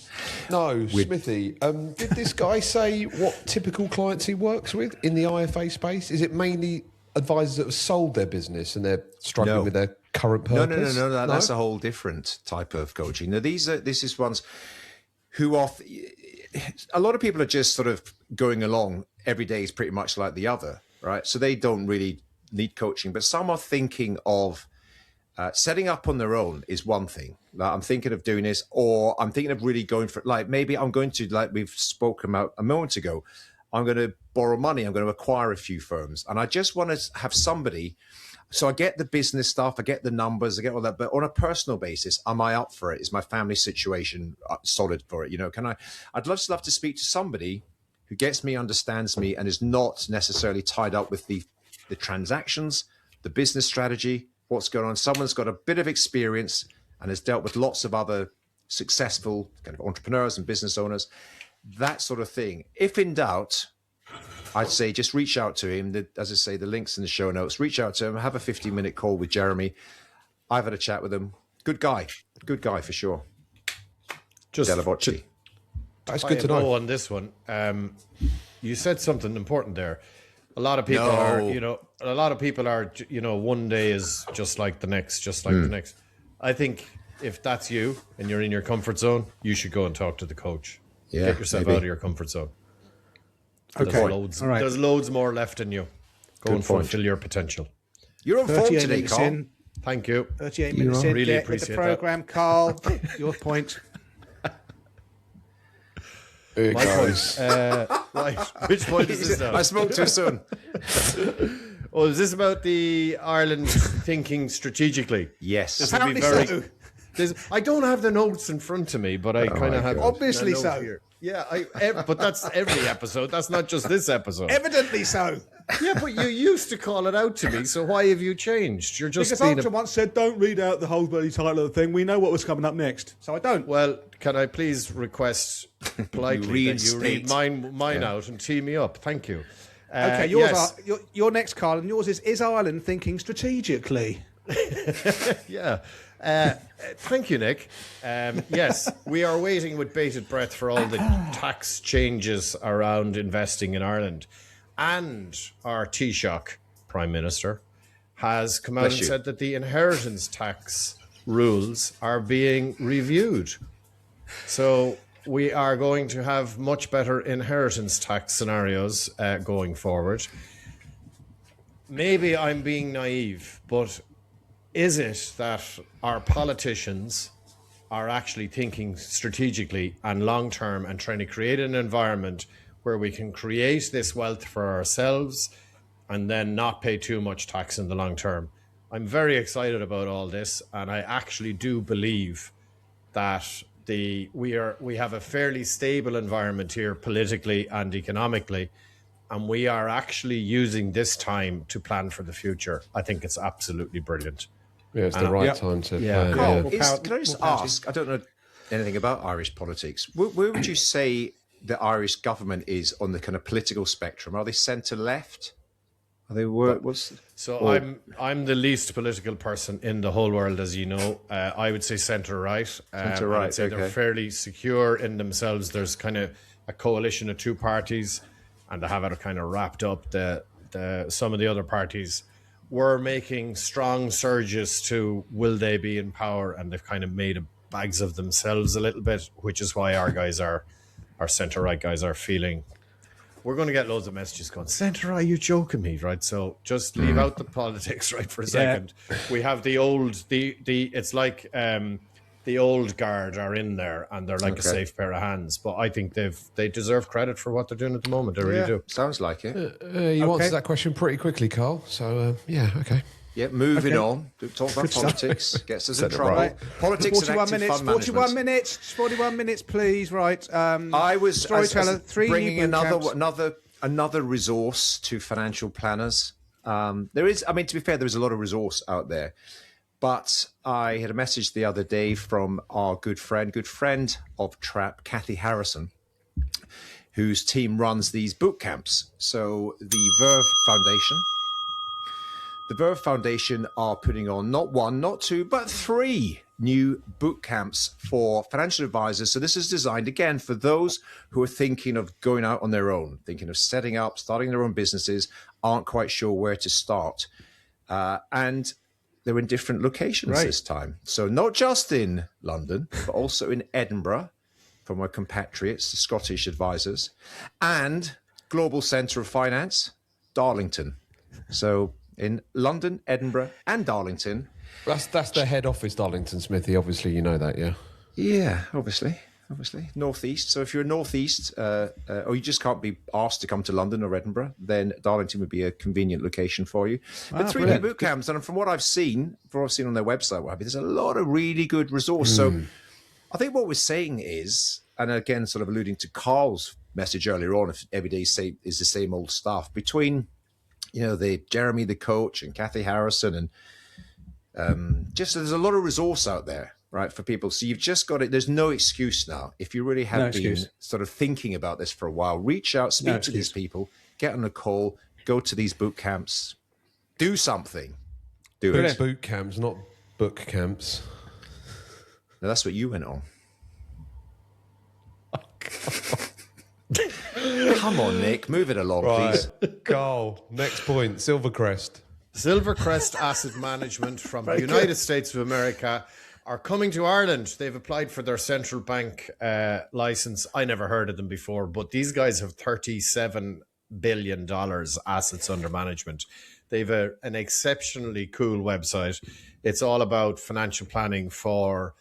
No, Smithy. Did this guy say what typical clients he works with in the IFA space? Is it mainly advisors that have sold their business and they're struggling with their current purpose? No. That's a whole different type of coaching. Now, this is ones who are. A lot of people are just sort of going along. Every day is pretty much like the other, right? So they don't really need coaching. But some are thinking of setting up on their own is one thing. Like, I'm thinking of doing this, or I'm thinking of really going for maybe I'm going to, like we've spoken about a moment ago, I'm going to borrow money. I'm going to acquire a few firms. And I just want to have somebody. So I get the business stuff. I get the numbers. I get all that. But on a personal basis, am I up for it? Is my family situation solid for it? I'd love to speak to somebody who gets me, understands me, and is not necessarily tied up with the transactions, the business strategy, what's going on. Someone's got a bit of experience and has dealt with lots of other successful kind of entrepreneurs and business owners. That sort of thing. If in doubt, I'd say just reach out to him. As I say, the link's in the show notes. Reach out to him. Have a 15-minute call with Jeremy. I've had a chat with him. Good guy for sure. Just Delavocci. That's good to know. On this one, you said something important there. A lot of people are, one day is just like the next, the next. I think if that's you and you're in your comfort zone, you should go and talk to the coach. Yeah, get yourself out of your comfort zone. Okay. There's loads more left in you. Go and fulfill your potential. You're on form today, Carl. Thank you. 38 minutes in. Really Get with appreciate the program, Carl. Your point. My point. Right. Which point is this now? I spoke too soon. Oh, is this about the Ireland thinking strategically? Yes. This would be Apparently so. I don't have the notes in front of me, but I kind of have. Obviously so. Here. Yeah, but that's every episode. That's not just this episode. Evidently so. Yeah, but you used to call it out to me, so why have you changed? You're just because Ultra once said, don't read out the whole bloody title of the thing. We know what was coming up next. So I don't. Well, can I please request politely that you read mine out and tee me up? Thank you. Okay, yours your next, Carl, and yours is Ireland thinking strategically? Yeah. Thank you, Nick. Yes, we are waiting with bated breath for all the tax changes around investing in Ireland. And our Taoiseach, Prime Minister, has come out and said that the inheritance tax rules are being reviewed. So we are going to have much better inheritance tax scenarios going forward. Maybe I'm being naive, but is it that our politicians are actually thinking strategically and long-term and trying to create an environment where we can create this wealth for ourselves and then not pay too much tax in the long term? I'm very excited about all this, and I actually do believe that we have a fairly stable environment here politically and economically, and we are actually using this time to plan for the future. I think it's absolutely brilliant. Yeah, it's the right time to plan. Carl, can I just ask, I don't know anything about Irish politics. Where would you say the Irish government is on the kind of political spectrum? Are they centre-left? Are they I'm the least political person in the whole world, as you know. I would say centre-right. Centre-right, I'd say they're fairly secure in themselves. There's kind of a coalition of two parties, and they have it kind of wrapped up. Some of the other parties were making strong surges to will they be in power, and they've kind of made bags of themselves a little bit, which is why our centre-right guys are feeling. We're going to get loads of messages going, centre-right, you're joking me, right? So just leave out the politics, right, for a second. We have the old, it's like the old guard are in there, and they're like a safe pair of hands. But I think they deserve credit for what they're doing at the moment. They really do. Sounds like it. You answered that question pretty quickly, Carl. So, okay. Yeah, moving on. Talk about politics. Gets us in trouble. Right. Politics 41 and minutes. 41 minutes, please. Right. I was storyteller. Bringing another resource to financial planners. There is, to be fair, there is a lot of resource out there. But I had a message the other day from our good friend of Trap, Kathy Harrison, whose team runs these boot camps. So the Verve Foundation are putting on not one, not two, but 3 new boot camps for financial advisors. So this is designed, again, for those who are thinking of going out on their own, thinking of starting their own businesses, aren't quite sure where to start. And they're in different locations this time. So not just in London, but also in Edinburgh for my compatriots, the Scottish advisors, and Global Centre of Finance, Darlington. So in London, Edinburgh, and Darlington. That's the head office, Darlington, Smithy. Obviously, you know that, yeah? Yeah, obviously. Northeast. So if you're Northeast, or you just can't be asked to come to London or Edinburgh, then Darlington would be a convenient location for you. But 3 new boot camps, and from what I've seen on their website, there's a lot of really good resource. So I think what we're saying is, and again, sort of alluding to Carl's message earlier on, if every day is the same old stuff, between the Jeremy the coach and Kathy Harrison, and just there's a lot of resource out there, right, for people. So you've just got it. There's no excuse now. If you really have been sort of thinking about this for a while, reach out, speak to these people, get on a call, go to these boot camps, do something. Boot camps, not book camps. No, that's what you went on. Come on, Nick, move it along, please. Carl, next point, Silvercrest. Silvercrest Asset Management from the United States of America are coming to Ireland. They've applied for their central bank license. I never heard of them before, but these guys have $37 billion assets under management. They've an exceptionally cool website. It's all about financial planning for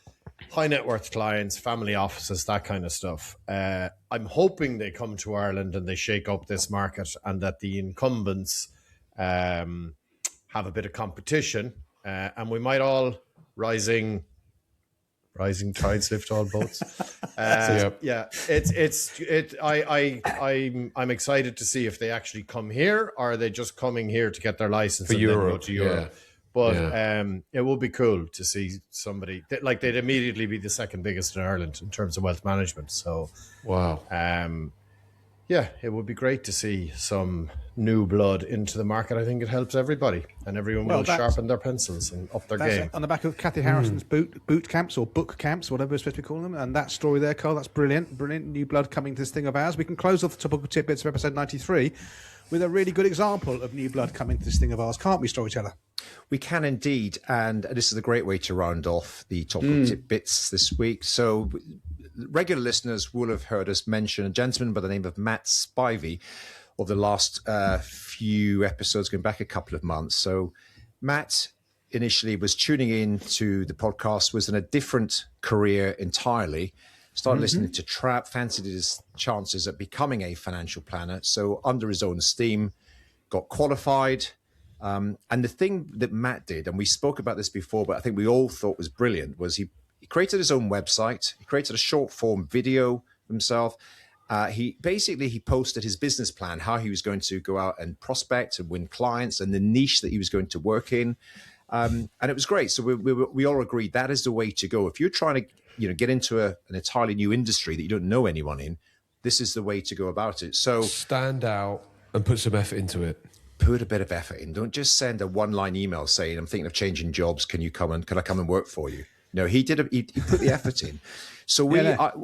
high net worth clients, family offices, that kind of stuff. I'm hoping they come to Ireland and they shake up this market, and that the incumbents have a bit of competition, and we might all rising tides lift all boats. Yeah, I'm excited to see if they actually come here, or are they just coming here to get their license and then go to Europe. Yeah. But it would be cool to see somebody they'd immediately be the second biggest in Ireland in terms of wealth management. So wow. Yeah, it would be great to see some new blood into the market. I think it helps everybody, and everyone will sharpen their pencils and up their game. On the back of Kathy Harrison's boot camps or book camps, whatever we're supposed to be calling them, and that story there, Carl, that's brilliant. New blood coming to this thing of ours. We can close off the Topical Tidbits of episode 93 with a really good example of new blood coming to this thing of ours, can't we, storyteller? We can indeed, and this is a great way to round off the Topical Tidbits this week. So regular listeners will have heard us mention a gentleman by the name of Matt Spivey over the last few episodes, going back a couple of months. So Matt initially was tuning in to the podcast, was in a different career entirely, started listening to Trap, fancied his chances at becoming a financial planner. So under his own steam, got qualified. And the thing that Matt did, and we spoke about this before, but I think we all thought was brilliant, was he created his own website. He created a short form video himself. He posted his business plan, how he was going to go out and prospect and win clients, and the niche that he was going to work in. And it was great. So we all agreed that is the way to go. If you're trying to get into an entirely new industry that you don't know anyone in, this is the way to go about it. So stand out and put some effort into it. Put a bit of effort in. Don't just send a one-line email saying, "I'm thinking of changing jobs. Can I come and work for you?" No, he did. He put the effort in. So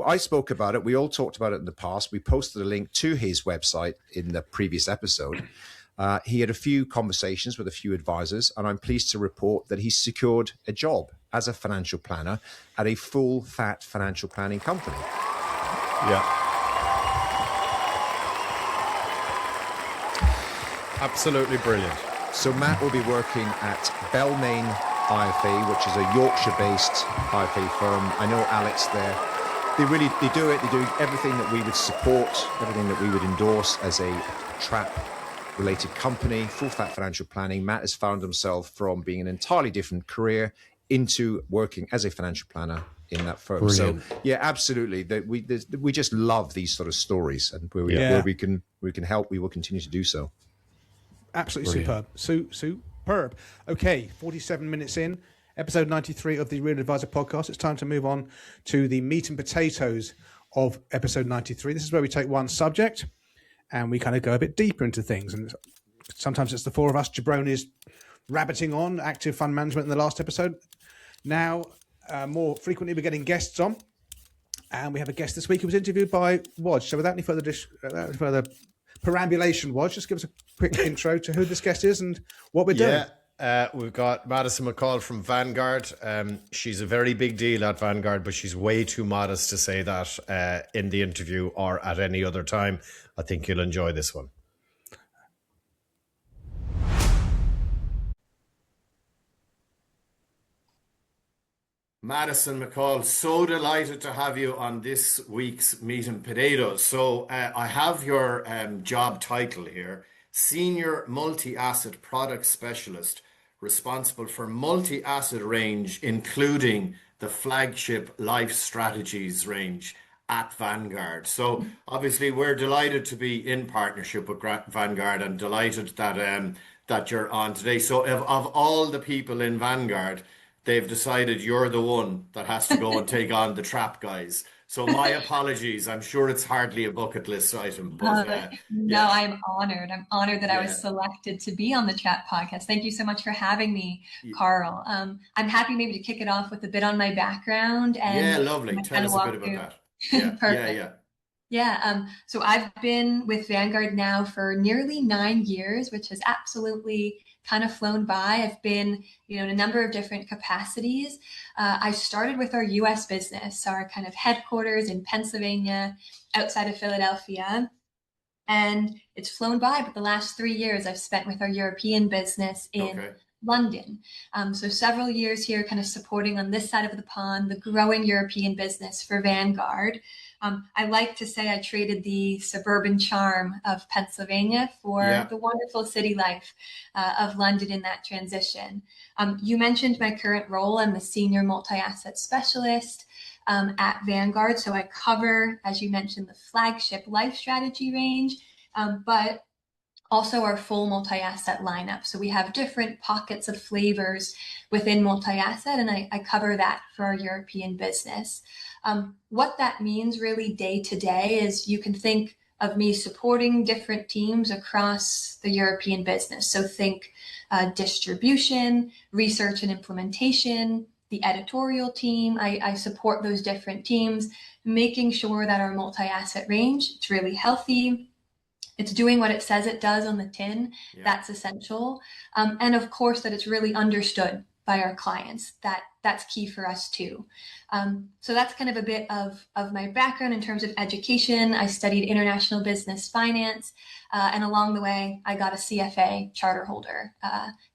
I spoke about it. We all talked about it in the past. We posted a link to his website in the previous episode. He had a few conversations with a few advisors, and I'm pleased to report that he secured a job as a financial planner at a full-fat financial planning company. Yeah. Absolutely brilliant. So Matt will be working at Belmain IFA, which is a Yorkshire-based IFA firm. I know Alex there. They do it. They do everything that we would support, everything that we would endorse as a Trap-related company, full-fat financial planning. Matt has found himself from being an entirely different career into working as a financial planner in that firm. Brilliant. So yeah, absolutely. We just love these sort of stories, and where we can help, we will continue to do so. Absolutely brilliant. Superb. Okay, 47 minutes in, episode 93 of the Real Advisor podcast. It's time to move on to the meat and potatoes of episode 93. This is where we take one subject and we kind of go a bit deeper into things. And sometimes it's the four of us jabronis rabbiting on active fund management in the last episode. Now, more frequently, we're getting guests on. And we have a guest this week who was interviewed by Wodge. So without any further perambulation, Wodge, just give us a quick intro to who this guest is and what we're doing. We've got Madison McCall from Vanguard. She's a very big deal at Vanguard, but she's way too modest to say that in the interview or at any other time. I think you'll enjoy this one. Madison McCall, so delighted to have you on this week's Meat and Potatoes. So I have your job title here, Senior Multi-Asset Product Specialist, responsible for multi-asset range, including the flagship Life Strategies range at Vanguard. So obviously we're delighted to be in partnership with Vanguard and delighted that you're on today. So of all the people in Vanguard, they've decided you're the one that has to go and take on the Trap guys. So my apologies. I'm sure it's hardly a bucket list item. But, no, I'm honored. I'm honored that I was selected to be on the Trap podcast. Thank you so much for having me, Carl. I'm happy maybe to kick it off with a bit on my background. And lovely. Tell us a bit about that. Perfect. So I've been with Vanguard now for nearly 9 years, which has absolutely kind of flown by. I've been, in a number of different capacities. I started with our US business, our kind of headquarters in Pennsylvania, outside of Philadelphia. And it's flown by, but the last 3 years I've spent with our European business in London. So several years here kind of supporting on this side of the pond, the growing European business for Vanguard. I like to say I traded the suburban charm of Pennsylvania for the wonderful city life of London in that transition. You mentioned my current role. I'm the senior multi-asset specialist at Vanguard. So I cover, as you mentioned, the flagship Life Strategy range, but also our full multi-asset lineup. So we have different pockets of flavors within multi-asset, and I cover that for our European business. What that means really day to day is you can think of me supporting different teams across the European business. So think distribution, research and implementation, the editorial team. I support those different teams, making sure that our multi-asset range, it's really healthy. It's doing what it says it does on the tin. Yeah. That's essential. And of course, that it's really understood by our clients. That's key for us too. So that's kind of a bit of my background in terms of education. I studied international business finance, and along the way, I got a CFA charter holder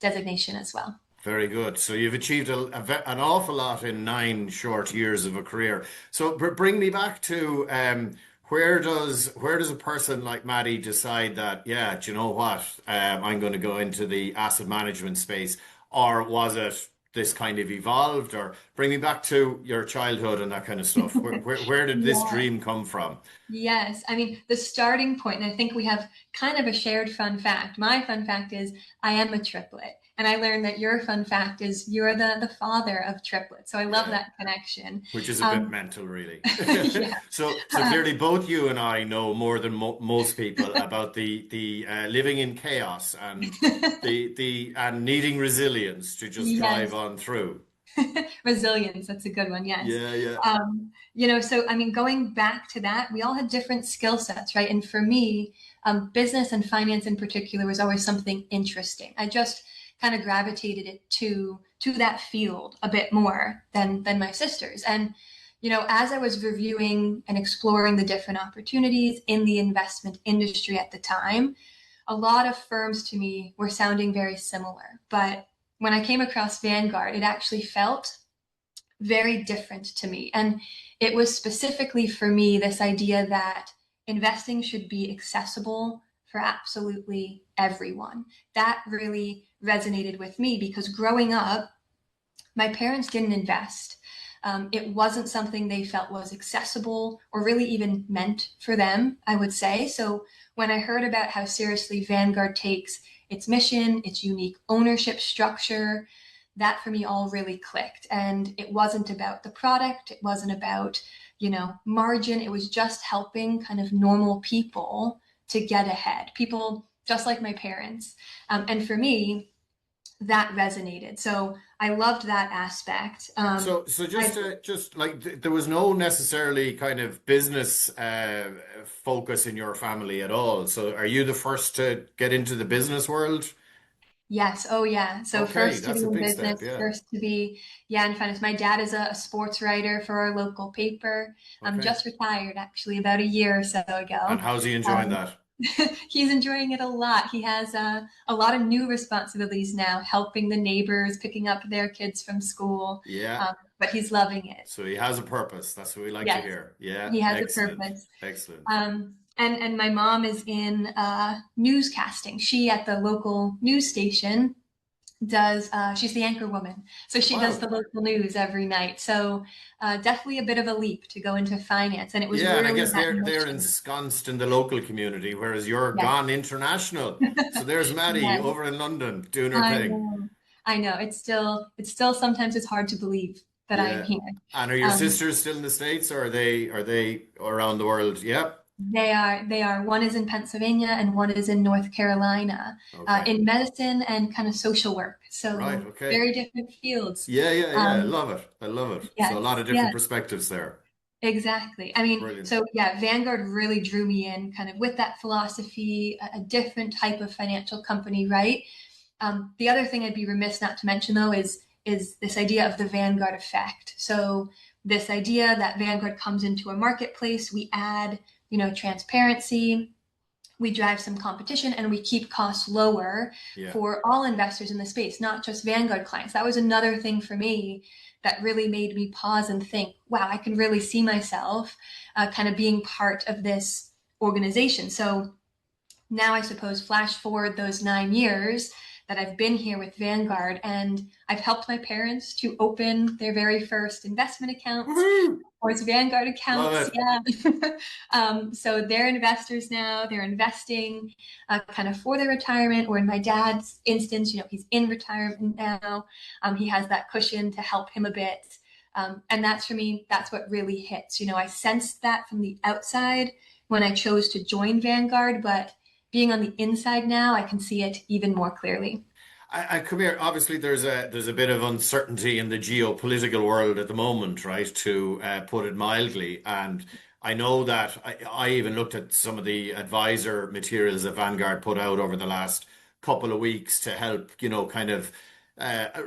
designation as well. Very good. So you've achieved an awful lot in 9 short years of a career. So bring me back to where does a person like Maddie decide that, yeah, do you know what, I'm going to go into the asset management space? Or was it this kind of evolved? Or bring me back to your childhood and that kind of stuff. Where did this dream come from? Yes. I mean, the starting point, and I think we have kind of a shared fun fact. My fun fact is I am a triplet. And I learned that your fun fact is you're the father of triplets. So I love that connection. Which is a bit mental, really. So clearly both you and I know more than most people about the living in chaos and and needing resilience to just drive on through. Resilience, that's a good one, yes. Yeah. So I mean, going back to that, we all had different skill sets, right? And for me, business and finance in particular was always something interesting. I just kind of gravitated it to that field a bit more than my sisters. And, as I was reviewing and exploring the different opportunities in the investment industry at the time, a lot of firms to me were sounding very similar. But when I came across Vanguard, it actually felt very different to me. And it was specifically for me this idea that investing should be accessible for absolutely everyone. That really resonated with me because growing up, my parents didn't invest. It wasn't something they felt was accessible or really even meant for them, I would say. So when I heard about how seriously Vanguard takes its mission, its unique ownership structure, that for me all really clicked. And it wasn't about the product. It wasn't about, margin. It was just helping kind of normal people to get ahead, people just like my parents. And for me, that resonated. So I loved that aspect. So just like there was no necessarily kind of business focus in your family at all. So are you the first to get into the business world? Yes. Oh, yeah. So Okay, first to that's be a in big business, step, yeah. first to be, in finance. My dad is a sports writer for our local paper. Okay. Just retired actually about a year or so ago. And how's he enjoying that? He's enjoying it a lot. He has a lot of new responsibilities now, helping the neighbors, picking up their kids from school. Yeah. But he's loving it. So he has a purpose. That's what we like to Yes, hear. Yeah. he has Excellent. a purpose. Excellent. And my mom is in newscasting. She at the local news station does she's the anchor woman, so she does the local news every night. So definitely a bit of a leap to go into finance, and it was Yeah, really and I guess they're mission. ensconced in the local community, whereas you're gone international. So there's Maddie Yes. over in London doing her thing. I know. It's still sometimes it's hard to believe that I'm here. And are your sisters still in the States, or are they around the world? Yep. They are. One is in Pennsylvania and one is in North Carolina, in medicine and kind of social work. So very different fields. Yeah. I love it. Yes, So a lot of different perspectives there. Exactly. I mean, Brilliant. so Vanguard really drew me in kind of with that philosophy, a different type of financial company, right? The other thing I'd be remiss not to mention though is this idea of the Vanguard effect. So this idea that Vanguard comes into a marketplace, we add transparency, we drive some competition, and we keep costs lower for all investors in the space, not just Vanguard clients. That was another thing for me that really made me pause and think, wow, I can really see myself kind of being part of this organization. So now I suppose flash forward those 9 years that I've been here with Vanguard, and I've helped my parents to open their very first investment accounts. Woo-hoo! Or it's Vanguard accounts, so they're investors now. They're investing kind of for their retirement, or in my dad's instance, he's in retirement now. He has that cushion to help him a bit. And that's, for me, that's what really hits. I sensed that from the outside when I chose to join Vanguard, but being on the inside now, I can see it even more clearly. I come here. Obviously, there's a bit of uncertainty in the geopolitical world at the moment, right? To put it mildly. And I know that I even looked at some of the advisor materials that Vanguard put out over the last couple of weeks to help, kind of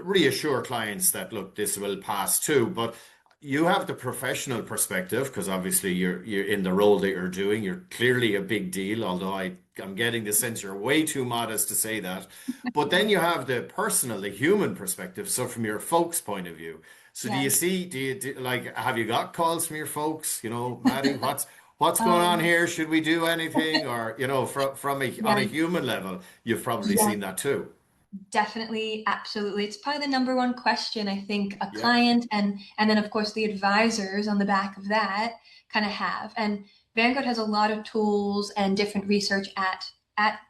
reassure clients that, look, this will pass too. But you have the professional perspective because obviously you're in the role that you're doing. You're clearly a big deal, although I'm getting the sense you're way too modest to say that. But then you have the personal, the human perspective. So from your folks' point of view, so do you see? Like, have you got calls from your folks? Maddie, what's going on here? Should we do anything? Or on a human level, you've probably seen that too. Definitely, absolutely. It's probably the number one question I think a client and then of course the advisors on the back of that kind of have. And Vanguard has a lot of tools and different research at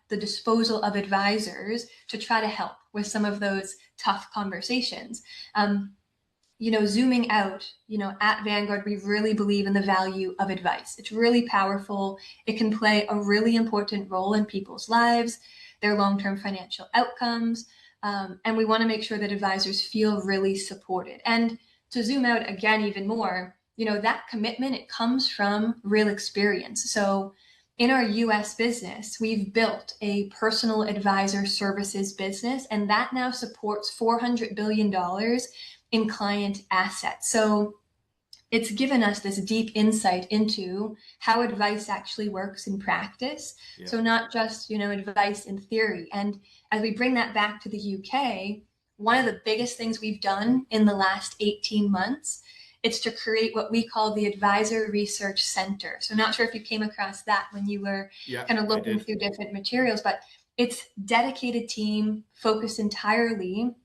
the disposal of advisors to try to help with some of those tough conversations. Zooming out, at Vanguard, we really believe in the value of advice. It's really powerful. It can play a really important role in people's lives, their long-term financial outcomes. And we want to make sure that advisors feel really supported. And to zoom out again, even more, that commitment, it comes from real experience. So in our US business, we've built a personal advisor services business, and that now supports $400 billion in client assets. So it's given us this deep insight into how advice actually works in practice. Yeah. So not just, advice in theory. And as we bring that back to the UK, one of the biggest things we've done in the last 18 months, it's to create what we call the Advisor Research Center. So not sure if you came across that when you were kind of looking through different materials, but it's dedicated team focused entirely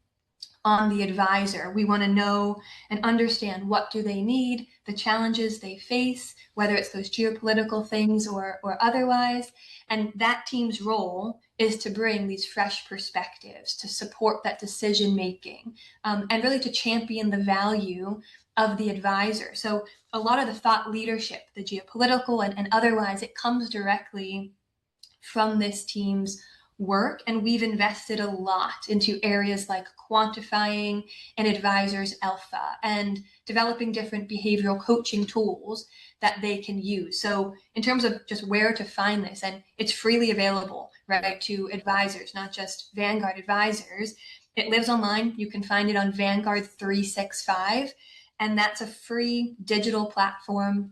on the advisor. We want to know and understand what do they need, the challenges they face, whether it's those geopolitical things or otherwise. And that team's role is to bring these fresh perspectives, to support that decision making, and really to champion the value of the advisor. So a lot of the thought leadership, the geopolitical and otherwise, it comes directly from this team's work. And we've invested a lot into areas like quantifying an advisor's alpha and developing different behavioral coaching tools that they can use. So in terms of just where to find this, and it's freely available, right, to advisors, not just Vanguard advisors. It lives online. You can find it on Vanguard 365. And that's a free digital platform.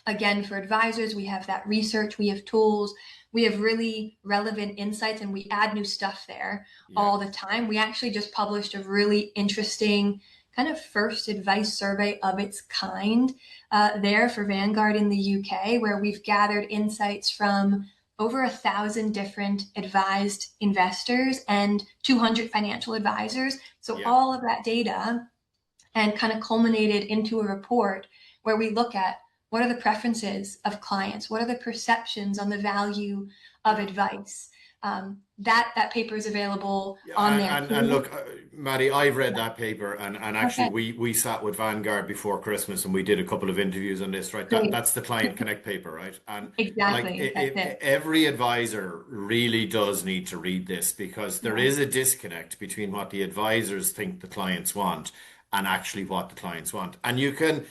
Again, for advisors, we have that research, we have tools, we have really relevant insights, and we add new stuff there all the time. We actually just published a really interesting kind of first advice survey of its kind there for Vanguard in the UK, where we've gathered insights from over 1,000 different advised investors and 200 financial advisors. So all of that data and kind of culminated into a report where we look at what are the preferences of clients, what are the perceptions on the value of advice. That paper is available on there. And look, Maddie, I've read that paper, and actually we sat with Vanguard before Christmas and we did a couple of interviews on this, right? That's the Client Connect paper, right? And exactly, every advisor really does need to read this, because there is a disconnect between what the advisors think the clients want and actually what the clients want. And you can,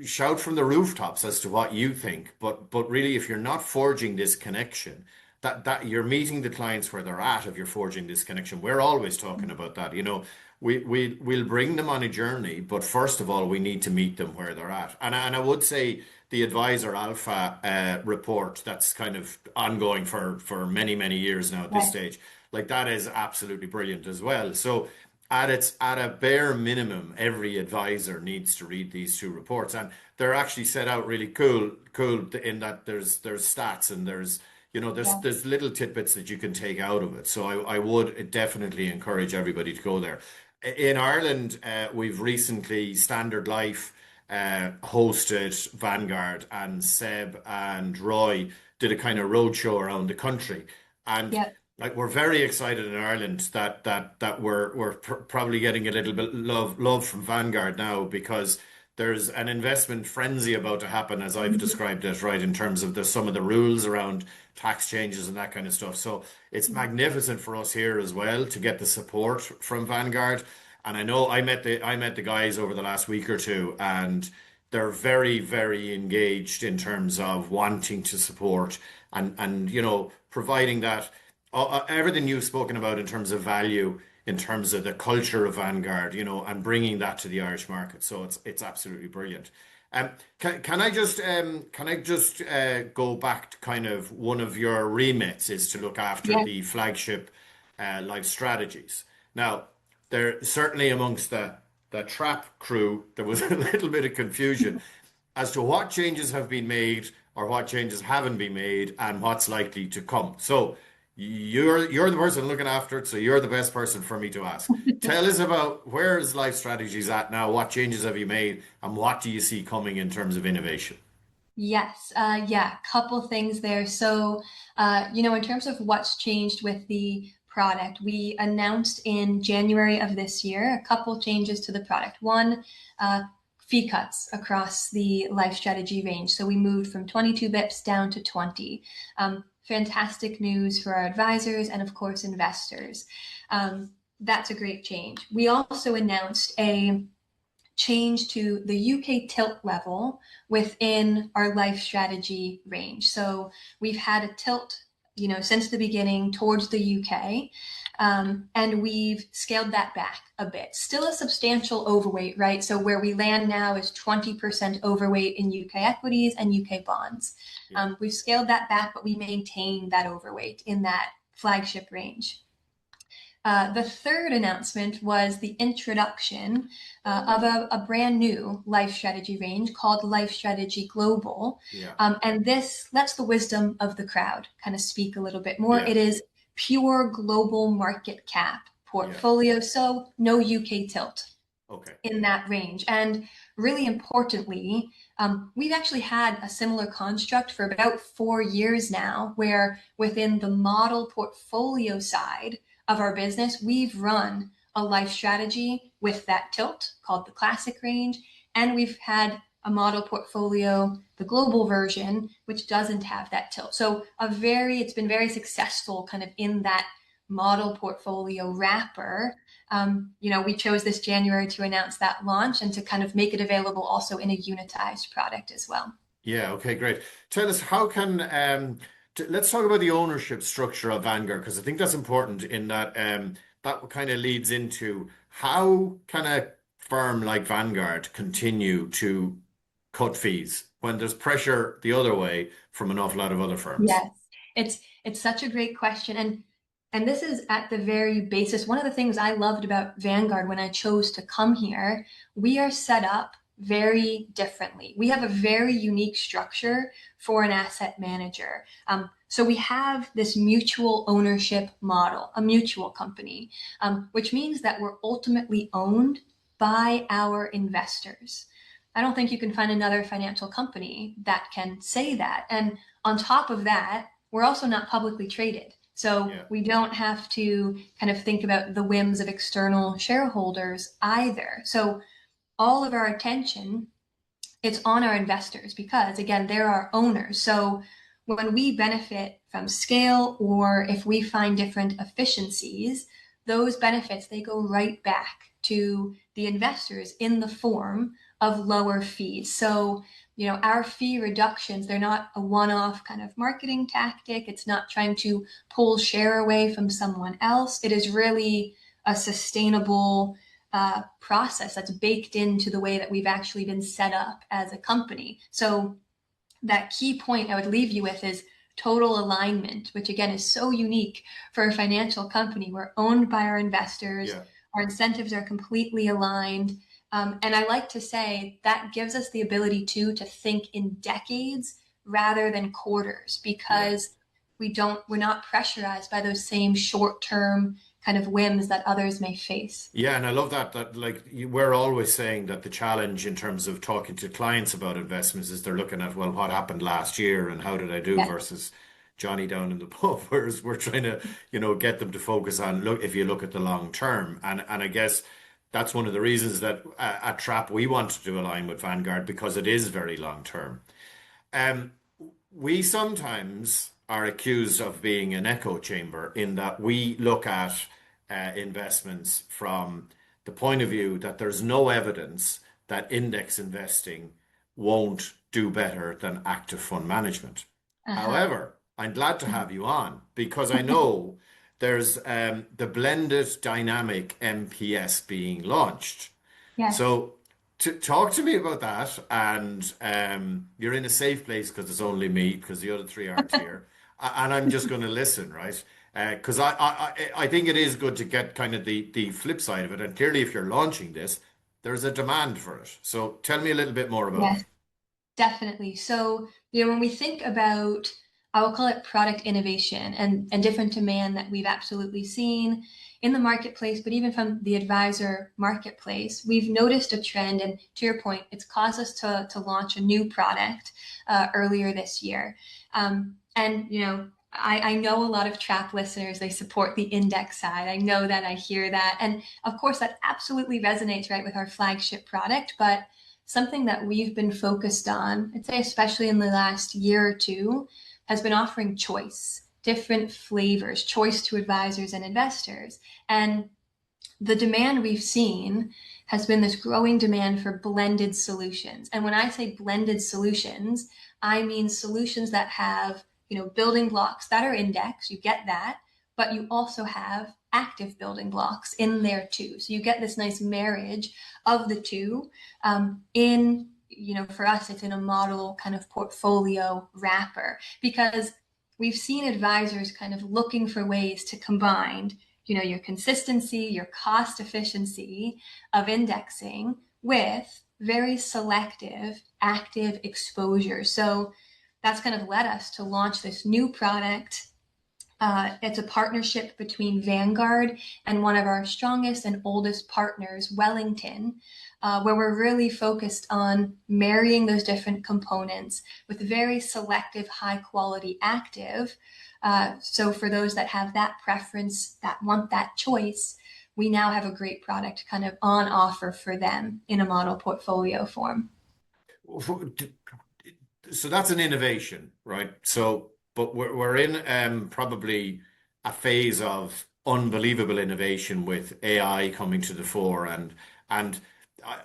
shout from the rooftops as to what you think, but really, if you're not forging this connection, that you're meeting the clients where they're at. If you're forging this connection, we're always talking about that. We'll bring them on a journey, but first of all, we need to meet them where they're at. And I would say the Advisor Alpha report that's kind of ongoing for many years now at this stage, like that is absolutely brilliant as well. So at a bare minimum, every advisor needs to read these two reports, and they're actually set out really cool in that there's stats and there's little tidbits that you can take out of it. So I would definitely encourage everybody to go there. In Ireland, we've recently, Standard Life hosted Vanguard, and Seb and Roy did a kind of roadshow around the country, and like we're very excited in Ireland that we're probably getting a little bit love from Vanguard now, because there's an investment frenzy about to happen, as I've described it, right, in terms of some of the rules around tax changes and that kind of stuff. So it's magnificent for us here as well to get the support from Vanguard. And I know I met the guys over the last week or two, and they're very, very engaged in terms of wanting to support and providing that everything you've spoken about in terms of value, in terms of the culture of Vanguard, and bringing that to the Irish market. So it's absolutely brilliant. Can I just go back to kind of one of your remits is to look after the flagship life strategies. Now, there certainly amongst the trap crew, there was a little bit of confusion as to what changes have been made or what changes haven't been made and what's likely to come. So you're the person looking after it, so you're the best person for me to ask. Tell us about where is Life Strategies at now, what changes have you made, and what do you see coming in terms of innovation? Yes, couple things there. So, in terms of what's changed with the product, we announced in January of this year a couple changes to the product. One, fee cuts across the life strategy range. So we moved from 22 bips down to 20. Fantastic news for our advisors and, of course, investors. That's a great change. We also announced a change to the UK tilt level within our life strategy range. So we've had a tilt, since the beginning towards the UK, and we've scaled that back a bit. Still a substantial overweight, right? So where we land now is 20% overweight in UK equities and UK bonds. We've scaled that back, but we maintain that overweight in that flagship range. The third announcement was the introduction of a brand new life strategy range called Life Strategy Global. And this lets the wisdom of the crowd kind of speak a little bit more. It is pure global market cap portfolio, so no UK tilt in that range. And really importantly, we've actually had a similar construct for about 4 years now, where within the model portfolio side of our business, we've run a life strategy with that tilt called the classic range. And we've had a model portfolio, the global version, which doesn't have that tilt. So it's been very successful kind of in that model portfolio wrapper. We chose this January to announce that launch and to kind of make it available also in a unitized product as well. Yeah, okay, great. Tell us, how can let's talk about the ownership structure of Vanguard, because I think that's important in that that kind of leads into how can a firm like Vanguard continue to cut fees when there's pressure the other way from an awful lot of other firms? Yes, it's such a great question. And this is at the very basis. One of the things I loved about Vanguard when I chose to come here, we are set up very differently. We have a very unique structure for an asset manager. So we have this mutual ownership model, a mutual company, which means that we're ultimately owned by our investors. I don't think you can find another financial company that can say that. And on top of that, we're also not publicly traded. So we don't have to kind of think about the whims of external shareholders either. So all of our attention, it's on our investors because, again, they're our owners. So when we benefit from scale, or if we find different efficiencies, those benefits, they go right back to the investors in the form of lower fees. So, our fee reductions, they're not a one-off kind of marketing tactic. It's not trying to pull share away from someone else. It is really a sustainable process that's baked into the way that we've actually been set up as a company. So that key point I would leave you with is total alignment, which again is so unique for a financial company. We're owned by our investors. Our incentives are completely aligned. And I like to say that gives us the ability to think in decades rather than quarters, because we're not pressurized by those same short-term kind of whims that others may face. Yeah, and I love that we're always saying that the challenge in terms of talking to clients about investments is they're looking at, well, what happened last year and how did I do versus Johnny down in the pub, whereas we're trying to, get them to focus on, look, if you look at the long term. And I guess that's one of the reasons that at Trap we wanted to align with Vanguard, because it is very long term. We sometimes are accused of being an echo chamber in that we look at investments from the point of view that there's no evidence that index investing won't do better than active fund management. However, I'm glad to have you on, because I know there's the blended dynamic MPS being launched. Yes. So talk to me about that. And you're in a safe place because it's only me, because the other three aren't here. And I'm just going to listen, right? Because I think it is good to get kind of the flip side of it. And clearly, if you're launching this, there's a demand for it. So tell me a little bit more about it. Definitely. So, when we think about, I will call it product innovation and different demand that we've absolutely seen in the marketplace, but even from the advisor marketplace, we've noticed a trend. And to your point, it's caused us to launch a new product earlier this year. I know a lot of Trap listeners, they support the index side. I know that, I hear that. And of course, that absolutely resonates, right, with our flagship product. But something that we've been focused on, I'd say especially in the last year or two, has been offering choice, different flavors, choice to advisors and investors. And the demand we've seen has been this growing demand for blended solutions. And when I say blended solutions, I mean solutions that have building blocks that are indexed, you get that, but you also have active building blocks in there too. So you get this nice marriage of the two for us, it's in a model kind of portfolio wrapper, because we've seen advisors kind of looking for ways to combine, your consistency, your cost efficiency of indexing with very selective active exposure. So that's kind of led us to launch this new product. It's a partnership between Vanguard and one of our strongest and oldest partners, Wellington, where we're really focused on marrying those different components with very selective, high quality active. So for those that have that preference, that want that choice, we now have a great product kind of on offer for them in a model portfolio form. So that's an innovation, right? So, but we're in probably a phase of unbelievable innovation with AI coming to the fore, and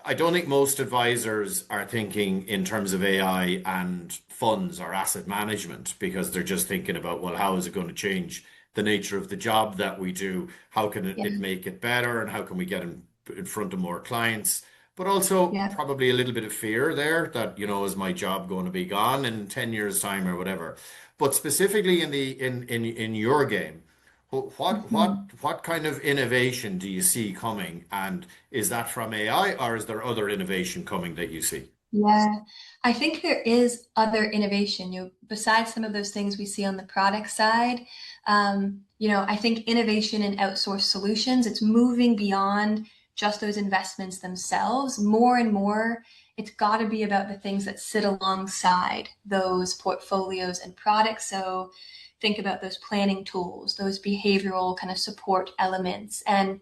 I don't think most advisors are thinking in terms of AI and funds or asset management, because they're just thinking about, well, how is it going to change the nature of the job that we do? How can it make it better, and how can we get in front of more clients? But also probably a little bit of fear there that, is my job going to be gone in 10 years time or whatever? But specifically in your game, what kind of innovation do you see coming? And is that from AI, or is there other innovation coming that you see? Yeah, I think there is other innovation, besides some of those things we see on the product side. I think innovation in outsourced solutions, it's moving beyond just those investments themselves. More and more, it's got to be about the things that sit alongside those portfolios and products. So think about those planning tools, those behavioral kind of support elements. And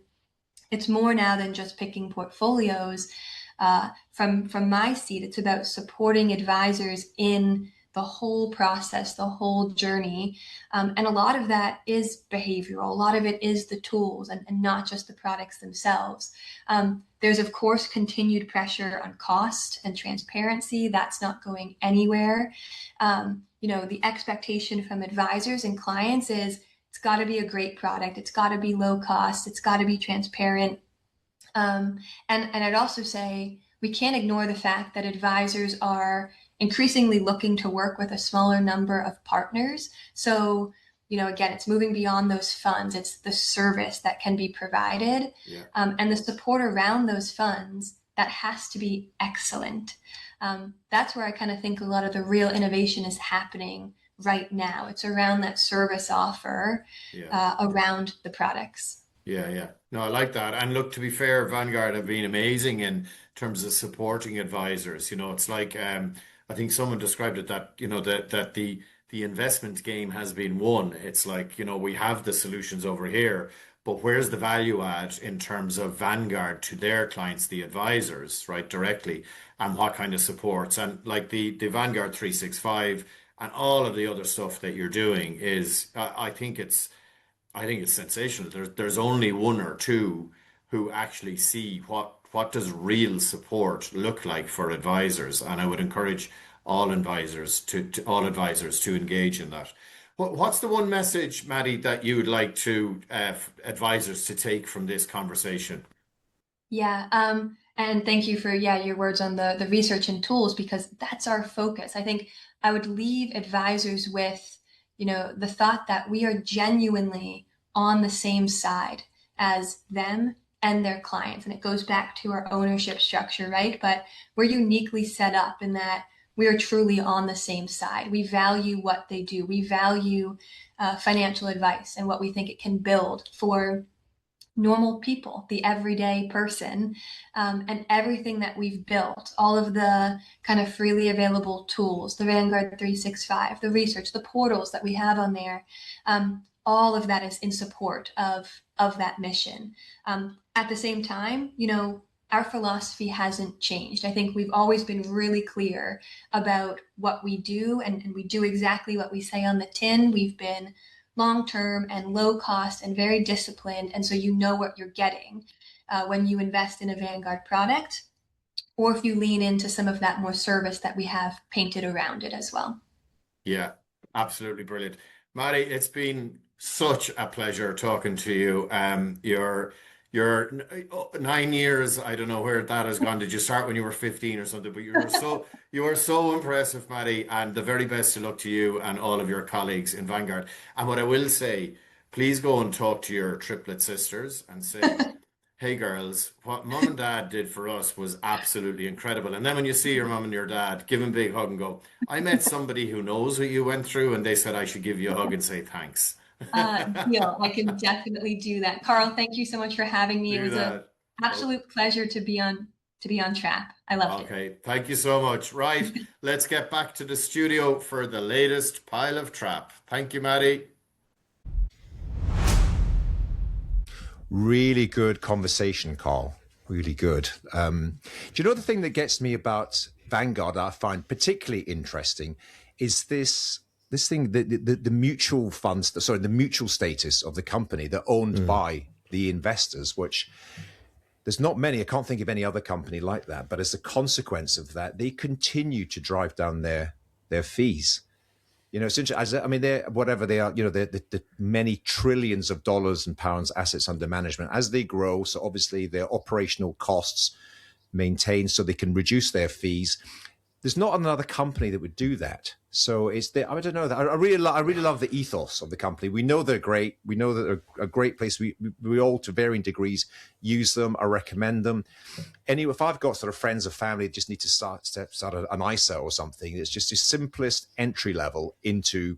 it's more now than just picking portfolios. From my seat, it's about supporting advisors in the whole process, the whole journey. And a lot of that is behavioral. A lot of it is the tools and not just the products themselves. There's, of course, continued pressure on cost and transparency. That's not going anywhere. The expectation from advisors and clients is it's got to be a great product. It's got to be low cost. It's got to be transparent. And I'd also say we can't ignore the fact that advisors are increasingly looking to work with a smaller number of partners. So, again, it's moving beyond those funds. It's the service that can be provided, and the support around those funds that has to be excellent. That's where I kind of think a lot of the real innovation is happening right now. It's around that service offer around the products. Yeah. No, I like that. And look, to be fair, Vanguard have been amazing in terms of supporting advisors. It's like, I think someone described it that, that the investment game has been won. It's like, we have the solutions over here, but where's the value add in terms of Vanguard to their clients, the advisors, right, directly, and what kind of supports? And like the Vanguard 365 and all of the other stuff that you're doing is, I think it's sensational. There's only one or two who actually see what does real support look like for advisors, and I would encourage all advisors to engage in that. What's the one message, Maddie, that you would like to advisors to take from this conversation? Yeah, and thank you for your words on the research and tools, because that's our focus. I think I would leave advisors with, the thought that we are genuinely on the same side as them and their clients. And it goes back to our ownership structure, right? But we're uniquely set up in that we are truly on the same side. We value what they do. We value financial advice and what we think it can build for normal people, the everyday person, and everything that we've built, all of the kind of freely available tools, the Vanguard 365, the research, the portals that we have on there, all of that is in support of that mission. At the same time, our philosophy hasn't changed. I think we've always been really clear about what we do, and we do exactly what we say on the tin. We've been long-term and low cost and very disciplined. And so you know what you're getting when you invest in a Vanguard product, or if you lean into some of that more service that we have painted around it as well. Yeah, absolutely brilliant. Maddie, it's been such a pleasure talking to you. Your 9 years, I don't know where that has gone. Did you start when you were 15 or something? But you were so impressive, Maddie, and the very best of luck to you and all of your colleagues in Vanguard. And what I will say, please go and talk to your triplet sisters and say, hey girls, what mom and dad did for us was absolutely incredible. And then when you see your mom and your dad, give them a big hug and go, I met somebody who knows what you went through, and they said I should give you a hug and say thanks. Deal. I can definitely do that. Carl, thank you so much for having me. It was an absolute pleasure to be on Trap. I loved it. Okay, thank you so much. Right, let's get back to the studio for the latest pile of Trap. Thank you, Maddie. Really good conversation, Carl. Really good. Do you know the thing that gets me about Vanguard I find particularly interesting is this thing, the mutual funds, the mutual status of the company. They're owned by the investors, which there's not many. I can't think of any other company like that. But as a consequence of that, they continue to drive down their fees. It's interesting. I mean, they're whatever they are. The many trillions of dollars and pounds assets under management as they grow. So obviously their operational costs maintain, so they can reduce their fees. There's not another company that would do that. So I don't know. I really love the ethos of the company. We know they're great. We know that they're a great place. We all, to varying degrees, use them. I recommend them. Anyway, if I've got sort of friends or family that just need to start an ISA or something, it's just the simplest entry level into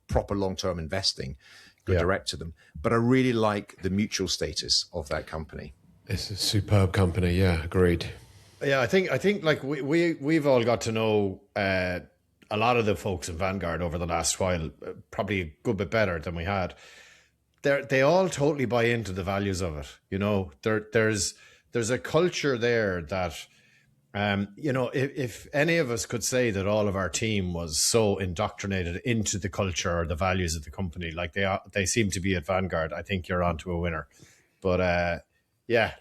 proper long-term investing. Go direct to them. But I really like the mutual status of that company. It's a superb company. Yeah, agreed. Yeah, I think like we've all got to know a lot of the folks in Vanguard over the last while, probably a good bit better than we had. They all totally buy into the values of it. There's a culture there that, if any of us could say that all of our team was so indoctrinated into the culture or the values of the company, like they seem to be at Vanguard, I think you're onto a winner. But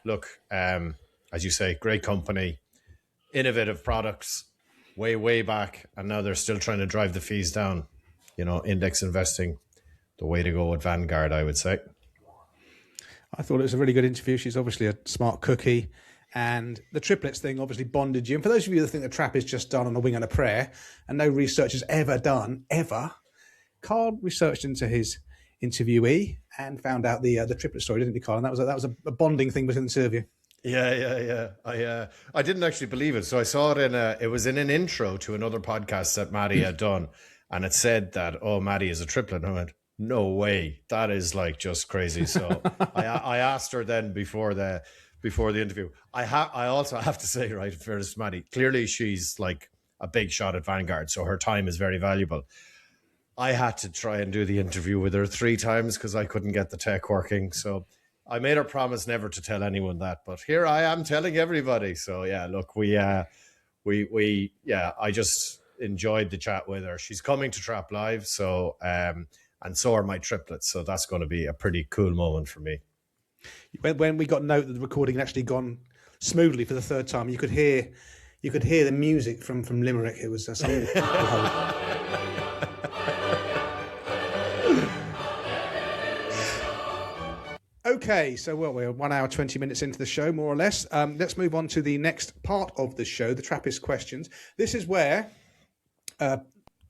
look, as you say, great company, innovative products, way back, and now they're still trying to drive the fees down. Index investing, the way to go at Vanguard, I would say. I thought it was a really good interview. She's obviously a smart cookie, and the triplets thing obviously bonded you. And for those of you that think the Trap is just done on a wing and a prayer, and no research is ever done, Carl researched into his interviewee and found out the triplet story, didn't he, Carl? And that was a bonding thing between the two of you. Yeah. I didn't actually believe it. So I saw it it was in an intro to another podcast that Maddie had done. And it said that, Maddie is a triplet. And I went, no way. That is like just crazy. So I asked her then before the interview. I also have to say, right, in fairness to Maddie, clearly she's like a big shot at Vanguard. So her time is very valuable. I had to try and do the interview with her 3 times because I couldn't get the tech working. So I made her promise never to tell anyone that, but here I am telling everybody. So yeah, look, I just enjoyed the chat with her. She's coming to Trap Live, so and so are my triplets. So that's going to be a pretty cool moment for me. When we got note that the recording had actually gone smoothly for the 3rd time, you could hear the music from Limerick. It was something. Okay, so we're 1 hour 20 minutes into the show, more or less. Let's move on to the next part of the show, the Trappist questions. This is where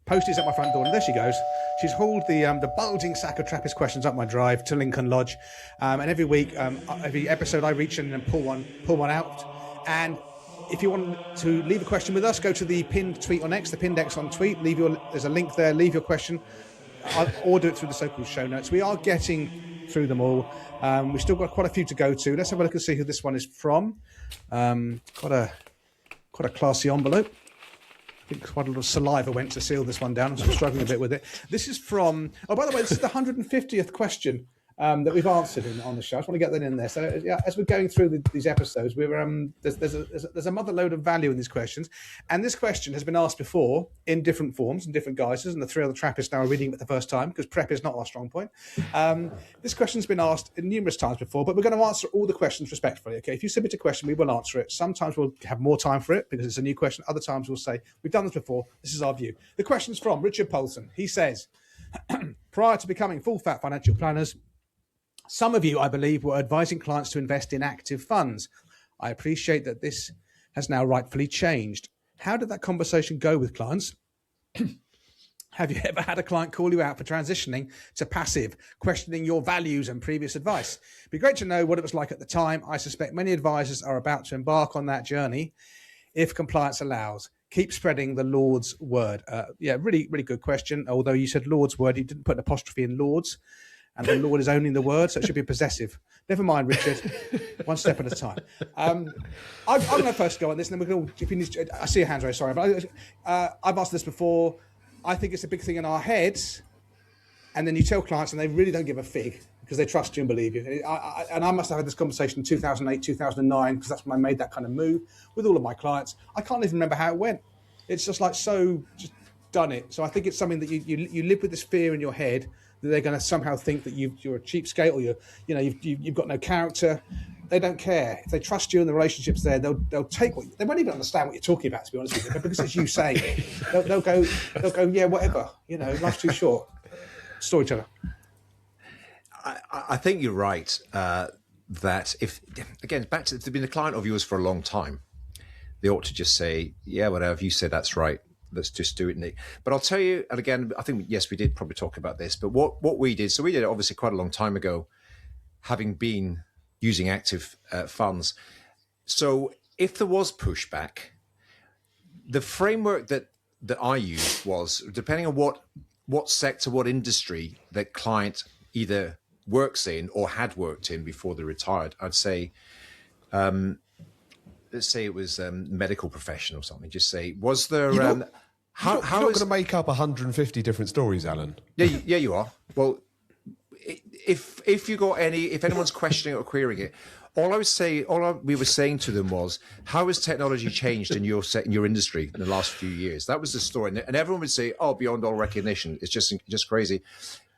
Postie's at my front door, and there she goes. She's hauled the bulging sack of Trappist questions up my drive to Lincoln Lodge, and every week, every episode, I reach in and pull one out. And if you want to leave a question with us, go to the pinned tweet on X, the pinned X on tweet. There's a link there. Leave your question, or do it through the so-called show notes. We are getting through them all. We've still got quite a few to go to. Let's have a look and see who this one is from. Quite a classy envelope. I think quite a lot of saliva went to seal this one down. I'm struggling a bit with it. This is from, oh, by the way, this is the 150th question that we've answered on the show. I just want to get that in there. So yeah, as we're going through these episodes, there's a mother load of value in these questions. And this question has been asked before in different forms and different guises, and the 3 other Trappists now are reading it for the first time because prep is not our strong point. This question's been asked numerous times before, but we're going to answer all the questions respectfully. Okay, if you submit a question, we will answer it. Sometimes we'll have more time for it because it's a new question. Other times we'll say, we've done this before. This is our view. The question's from Richard Polson. He says, prior to becoming full-fat financial planners, some of you, I believe, were advising clients to invest in active funds. I appreciate that this has now rightfully changed. How did that conversation go with clients? Have you ever had a client call you out for transitioning to passive, questioning your values and previous advice? It'd be great to know what it was like at the time. I suspect many advisors are about to embark on that journey if compliance allows. Keep spreading the Lord's word. Yeah, really, really good question. Although you said Lord's word, you didn't put an apostrophe in Lord's. And the Lord is owning the word, so it should be possessive. Never mind, Richard. One step at a time. I'm going to first go on this, and then we're going to. I see your hands raised. Sorry, but I've asked this before. I think it's a big thing in our heads, and then you tell clients, and they really don't give a fig because they trust you and believe you. And I must have had this conversation in 2008, 2009, because that's when I made that kind of move with all of my clients. I can't even remember how it went. It's just like just done it. So I think it's something that you live with this fear in your head that they're going to somehow think that you're a cheapskate or you've got no character. They don't care. If they trust you and the relationship's there, they'll take they won't even understand what you're talking about, to be honest with you. But because it's you saying it, they'll go, yeah, whatever. Life's too short. Storyteller. I think you're right. That if they've been a client of yours for a long time, they ought to just say, yeah, whatever you say, that's right. Let's just do it, Nick. But I'll tell you, and again, I think, yes, we did probably talk about this, but what we did, so we did it obviously quite a long time ago, having been using active funds. So if there was pushback, the framework that I used was, depending on what sector, what industry that client either works in or had worked in before they retired, I'd say, let's say it was medical profession or something. Just say, was there? You're not going to make up 150 different stories, Alan. Yeah, you are. Well, if anyone's questioning or querying it, all we were saying to them was, how has technology changed in your industry in the last few years? That was the story, and everyone would say, oh, beyond all recognition, it's just crazy.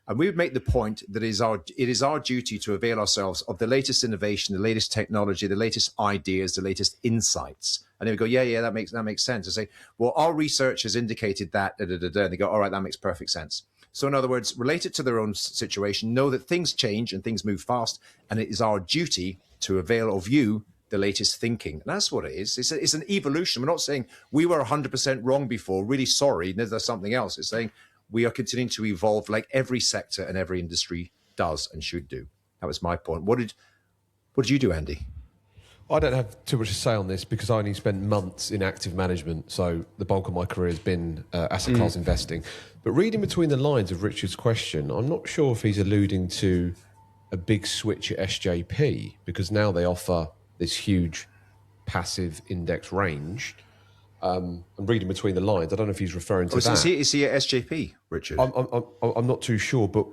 And we would make the point that it is our duty to avail ourselves of the latest innovation, the latest technology, the latest ideas, the latest insights. And they would go, yeah, that makes sense. I say, well, our research has indicated that, and they go, all right, that makes perfect sense. So in other words, relate it to their own situation, know that things change and things move fast, and it is our duty to avail of you the latest thinking. And that's what it is. It's an evolution. We're not saying we were 100% wrong before, really sorry, there's something else. It's saying, we are continuing to evolve like every sector and every industry does and should do. That was my point. What did you do, Andy? I don't have too much to say on this because I only spent months in active management, so the bulk of my career has been asset class investing. But reading between the lines of Richard's question, I'm not sure if he's alluding to a big switch at SJP because now they offer this huge passive index range. I'm reading between the lines. I don't know if he's referring to that. Is he at SJP, Richard? I'm not too sure, but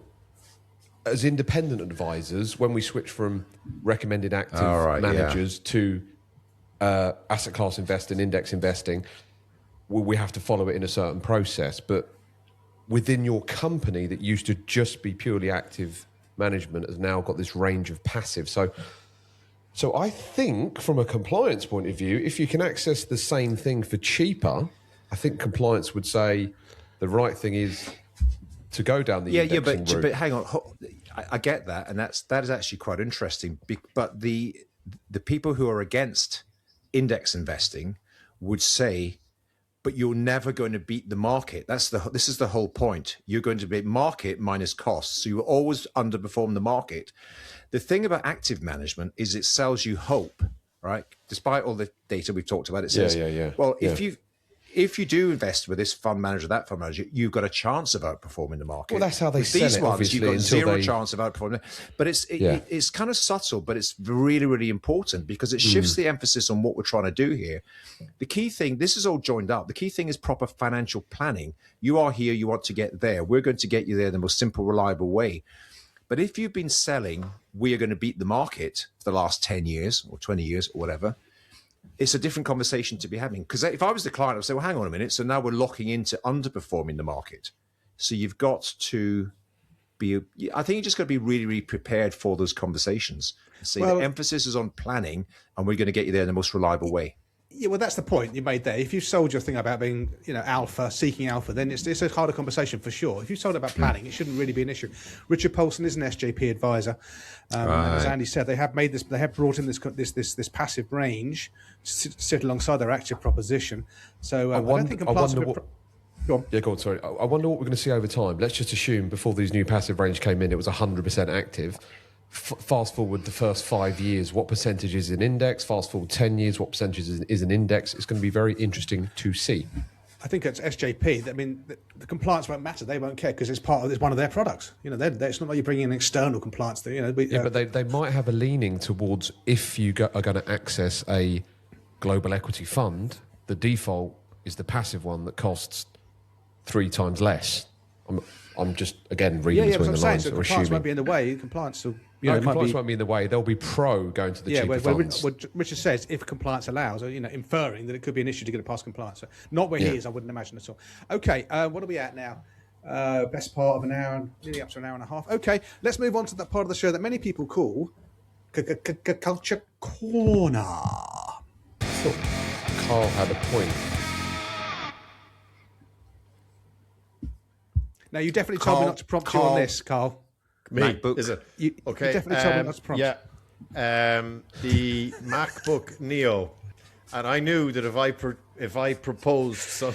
as independent advisors, when we switch from recommended active managers to asset class investing, index investing, we have to follow it in a certain process. But within your company that used to just be purely active management has now got this range of passive. So I think from a compliance point of view, if you can access the same thing for cheaper, I think compliance would say the right thing is to go down the indexing route. But hang on, I get that, and that is actually quite interesting. But the people who are against index investing would say, but you're never going to beat the market. This is the whole point. You're going to be market minus costs, so you always underperform the market. The thing about active management is it sells you hope, right? Despite all the data we've talked about, it says, well, if you do invest with this fund manager, that fund manager, you've got a chance of outperforming the market. Well, that's how they sell these it, ones, obviously. You've got zero chance of outperforming. But it's kind of subtle, but it's really, really important because it shifts the emphasis on what we're trying to do here. The key thing, this is all joined up. The key thing is proper financial planning. You are here, you want to get there. We're going to get you there in the most simple, reliable way. But if you've been selling, we are going to beat the market for the last 10 years or 20 years or whatever, it's a different conversation to be having. Because if I was the client, I would say, well, hang on a minute. So now we're locking into underperforming the market. So you've got to I think you just got to be really, really prepared for those conversations. See, the emphasis is on planning, and we're going to get you there in the most reliable way. Yeah, well, that's the point you made there. If you sold your thing about being, seeking alpha, then it's a harder conversation for sure. If you sold about planning, it shouldn't really be an issue. Richard Paulson is an SJP advisor, and as Andy said, they have brought in this passive range to sit alongside their active proposition. So I don't think compliance. Go on. Yeah, go on, sorry. I wonder what we're going to see over time. Let's just assume before these new passive range came in, it was 100% active. Fast forward the first 5 years, what percentage is an index? Fast forward 10 years, what percentage is an index? It's going to be very interesting to see. I think it's SJP. I mean, the compliance won't matter. They won't care because it's one of their products. It's not like you're bringing in external compliance. But they might have a leaning towards if you are going to access a global equity fund, the default is the passive one that costs 3 times less. I'm just, again, reading between the lines. So compliance won't be in the way. Compliance won't be in the way. They'll be going to the cheaper funds. What Richard says, if compliance allows, inferring that it could be an issue to get it past compliance. So not where he is, I wouldn't imagine at all. Okay, what are we at now? Best part of an hour, nearly up to an hour and a half. Okay, let's move on to that part of the show that many people call Culture Corner. Carl had a point. Now, you definitely told me not to prompt you on this, Carl. Me? MacBook. Is it? You definitely told me not to prompt. Yeah. The MacBook Neo. And I knew that if I proposed some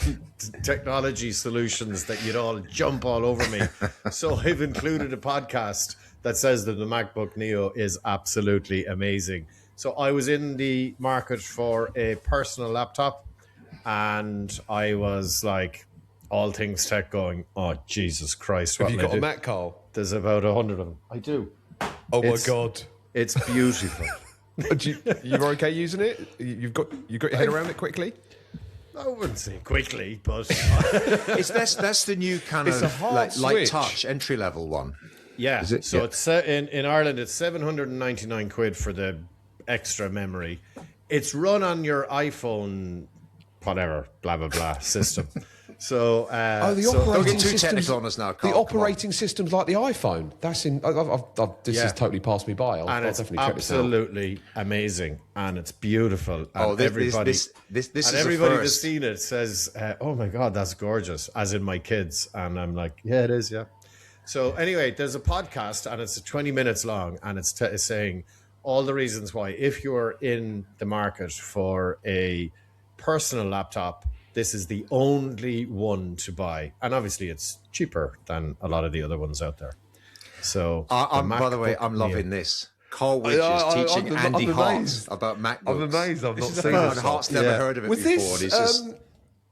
technology solutions that you'd all jump all over me. So I've included a podcast that says that the MacBook Neo is absolutely amazing. So I was in the market for a personal laptop, and I was like, all things tech going, oh, Jesus Christ. Have you got a Mac, Carl? There's about 100 of them. I do. Oh, my God. It's beautiful. You're okay using it? You got your head around it quickly? I wouldn't say quickly, but... that's the new kind of light touch entry level one. Yeah. So it's in Ireland, it's 799 quid for the extra memory. It's run on your iPhone, whatever, blah, blah, blah system. So, don't get too technical on us now, Carl. The operating system's like the iPhone. That's in. This has totally passed me by. I'll definitely check this out. Absolutely amazing, and it's beautiful. And everybody that's seen it says, "Oh my God, that's gorgeous," as in my kids, and I'm like, "Yeah, it is, yeah." So anyway, there's a podcast, and it's 20 minutes long, and it's saying all the reasons why, if you're in the market for a personal laptop, this is the only one to buy. And obviously it's cheaper than a lot of the other ones out there. So by the way, I'm loving this. Carl Widge is teaching Andy Hart about MacBooks. I'm amazed I've not seen this. Hart's never heard of it before.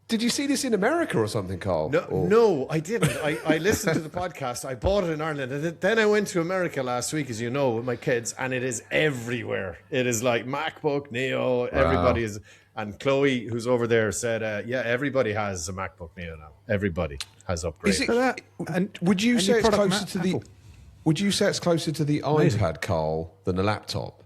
Did you see this in America or something, Carl? No, I didn't. I listened to the podcast. I bought it in Ireland. And then I went to America last week, as you know, with my kids, and it is everywhere. It is like MacBook, Neo, everybody is... And Chloe, who's over there, said, "Yeah, everybody has a MacBook Neo now. Everybody has upgraded." And would you say it's product closer to Apple. the? Would you say it's closer to the iPad, Carl, than a laptop?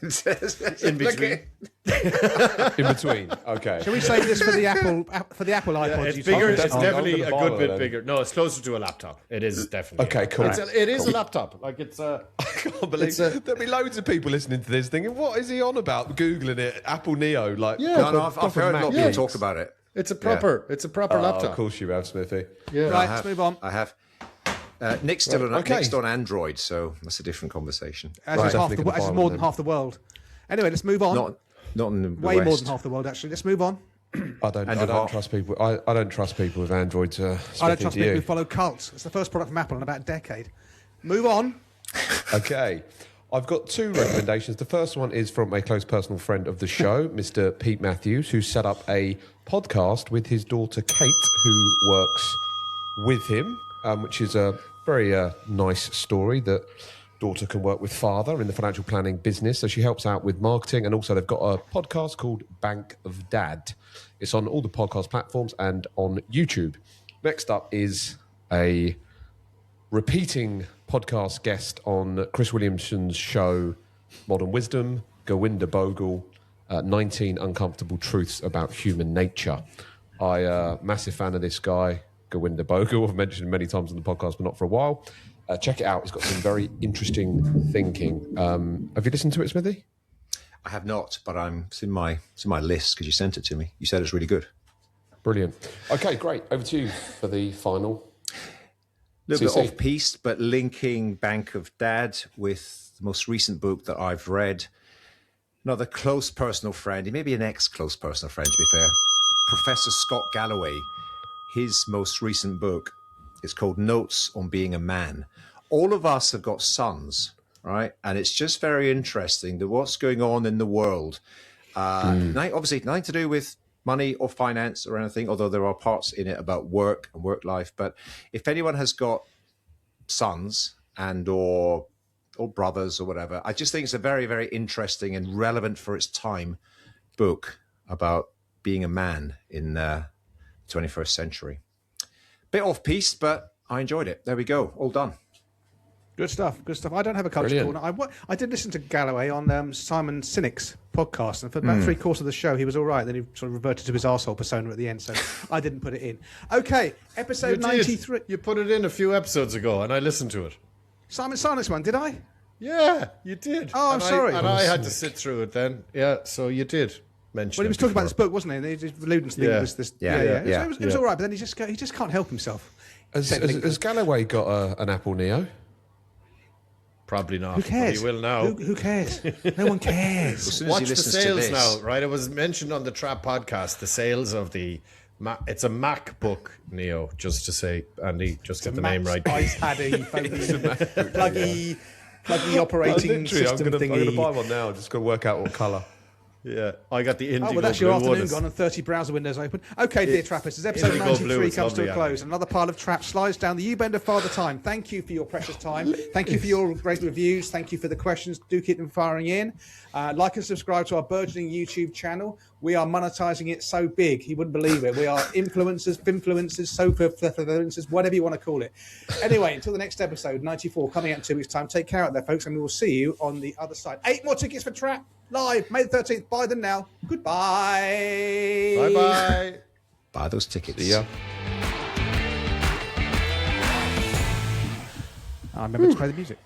In between. In between. Okay. Shall we save this for the Apple iPods? It's you bigger. talked It's about? definitely I'm a gonna good borrow bit then. bigger. No, it's closer to a laptop. It is definitely. Okay, cool. It is a laptop. Like it's a. I can't believe there'll be loads of people listening to this thinking, what is he on about? Googling it, Apple Neo, like I've heard a lot of people talk about it. It's a proper laptop. Of course you have, Smithy. Yeah. Right, let's move on. I have. Nick's still on Android, so that's a different conversation. As is more than half the world. Anyway, let's move on. Not in the Way West. more than half the world, actually. Let's move on. I don't trust people. I don't trust people with Android. I don't trust people who follow cults. It's the first product from Apple in about a decade. Move on. Okay. I've got two recommendations. The first one is from a close personal friend of the show, Mr. Pete Matthews, who set up a podcast with his daughter Kate, who works with him, which is a very nice story that daughter can work with father in the financial planning business. So she helps out with marketing, and also they've got a podcast called Bank of Dad. It's on all the podcast platforms and on YouTube. Next up is a repeating podcast guest on Chris Williamson's show, Modern Wisdom, Govinda Bogle, 19 Uncomfortable Truths About Human Nature. Massive fan of this guy, Govinda Bogle. I've mentioned him many times on the podcast, but not for a while. Check it out. He's got some very interesting thinking. Have you listened to it, Smithy? I have not, but it's in my list because you sent it to me. You said it's really good. Brilliant. Okay, great. Over to you for the final. A little bit off-piste, but linking Bank of Dad with the most recent book that I've read. Another close personal friend, he may be an ex-close personal friend, to be fair, Professor Scott Galloway. His most recent book is called Notes on Being a Man. All of us have got sons, right? And it's just very interesting that what's going on in the world. Obviously, nothing to do with money or finance or anything, although there are parts in it about work and work life. But if anyone has got sons and or brothers or whatever, I just think it's a very, very interesting and relevant for its time book about being a man in the 21st century. Bit off-piste, but I enjoyed it. There we go. All done. Good stuff. Good stuff. I don't have a culture corner. I did listen to Galloway on Simon Sinek's podcast, and for about 3/4 of the show, he was all right. Then he sort of reverted to his arsehole persona at the end, so I didn't put it in. Okay, episode 93. You put it in a few episodes ago, and I listened to it. Simon Sinek's one, did I? Yeah, you did. Oh, I'm sorry. And I had to sit through it then. Yeah, so you did mention. Well, he was talking about this book, wasn't he? And he was alluding to this. Yeah. So it was all right, but then he just can't help himself. Has Galloway got an Apple Neo? Probably not. Who cares? He will now. Who cares? No one cares. As soon as Watch he the listens to sales this, now, right? It was mentioned on the Trap podcast, the sales of the... It's a MacBook Neo, just to say, Andy, just get the name right. iPad-y, pluggy operating system I'm going to thingy. buy one now. I've just got to work out what colour. Yeah, I got the Indigo Oh, well, that's blue your afternoon one. gone and 30 browser windows open. Okay, dear Trappers, as episode Indigo 93 blue is comes to a lovely, close, Andy. another pile of traps slides down the U-bend of Father Time. Thank you for your precious time. Thank you for your great reviews. Thank you for the questions. Do keep them firing in. Like and subscribe to our burgeoning YouTube channel. We are monetizing it so big, you wouldn't believe it. We are influencers, influencers, whatever you want to call it. Anyway, until the next episode, 94, coming out in 2 weeks' time. Take care out there, folks, and we will see you on the other side. 8 more tickets for Trap live, May the 13th. Buy them now. Goodbye. Bye-bye. buy those tickets. See ya. I remember to play the music.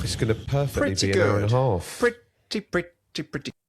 It's going to perfectly Pretty be an hour and a good. half. Pretty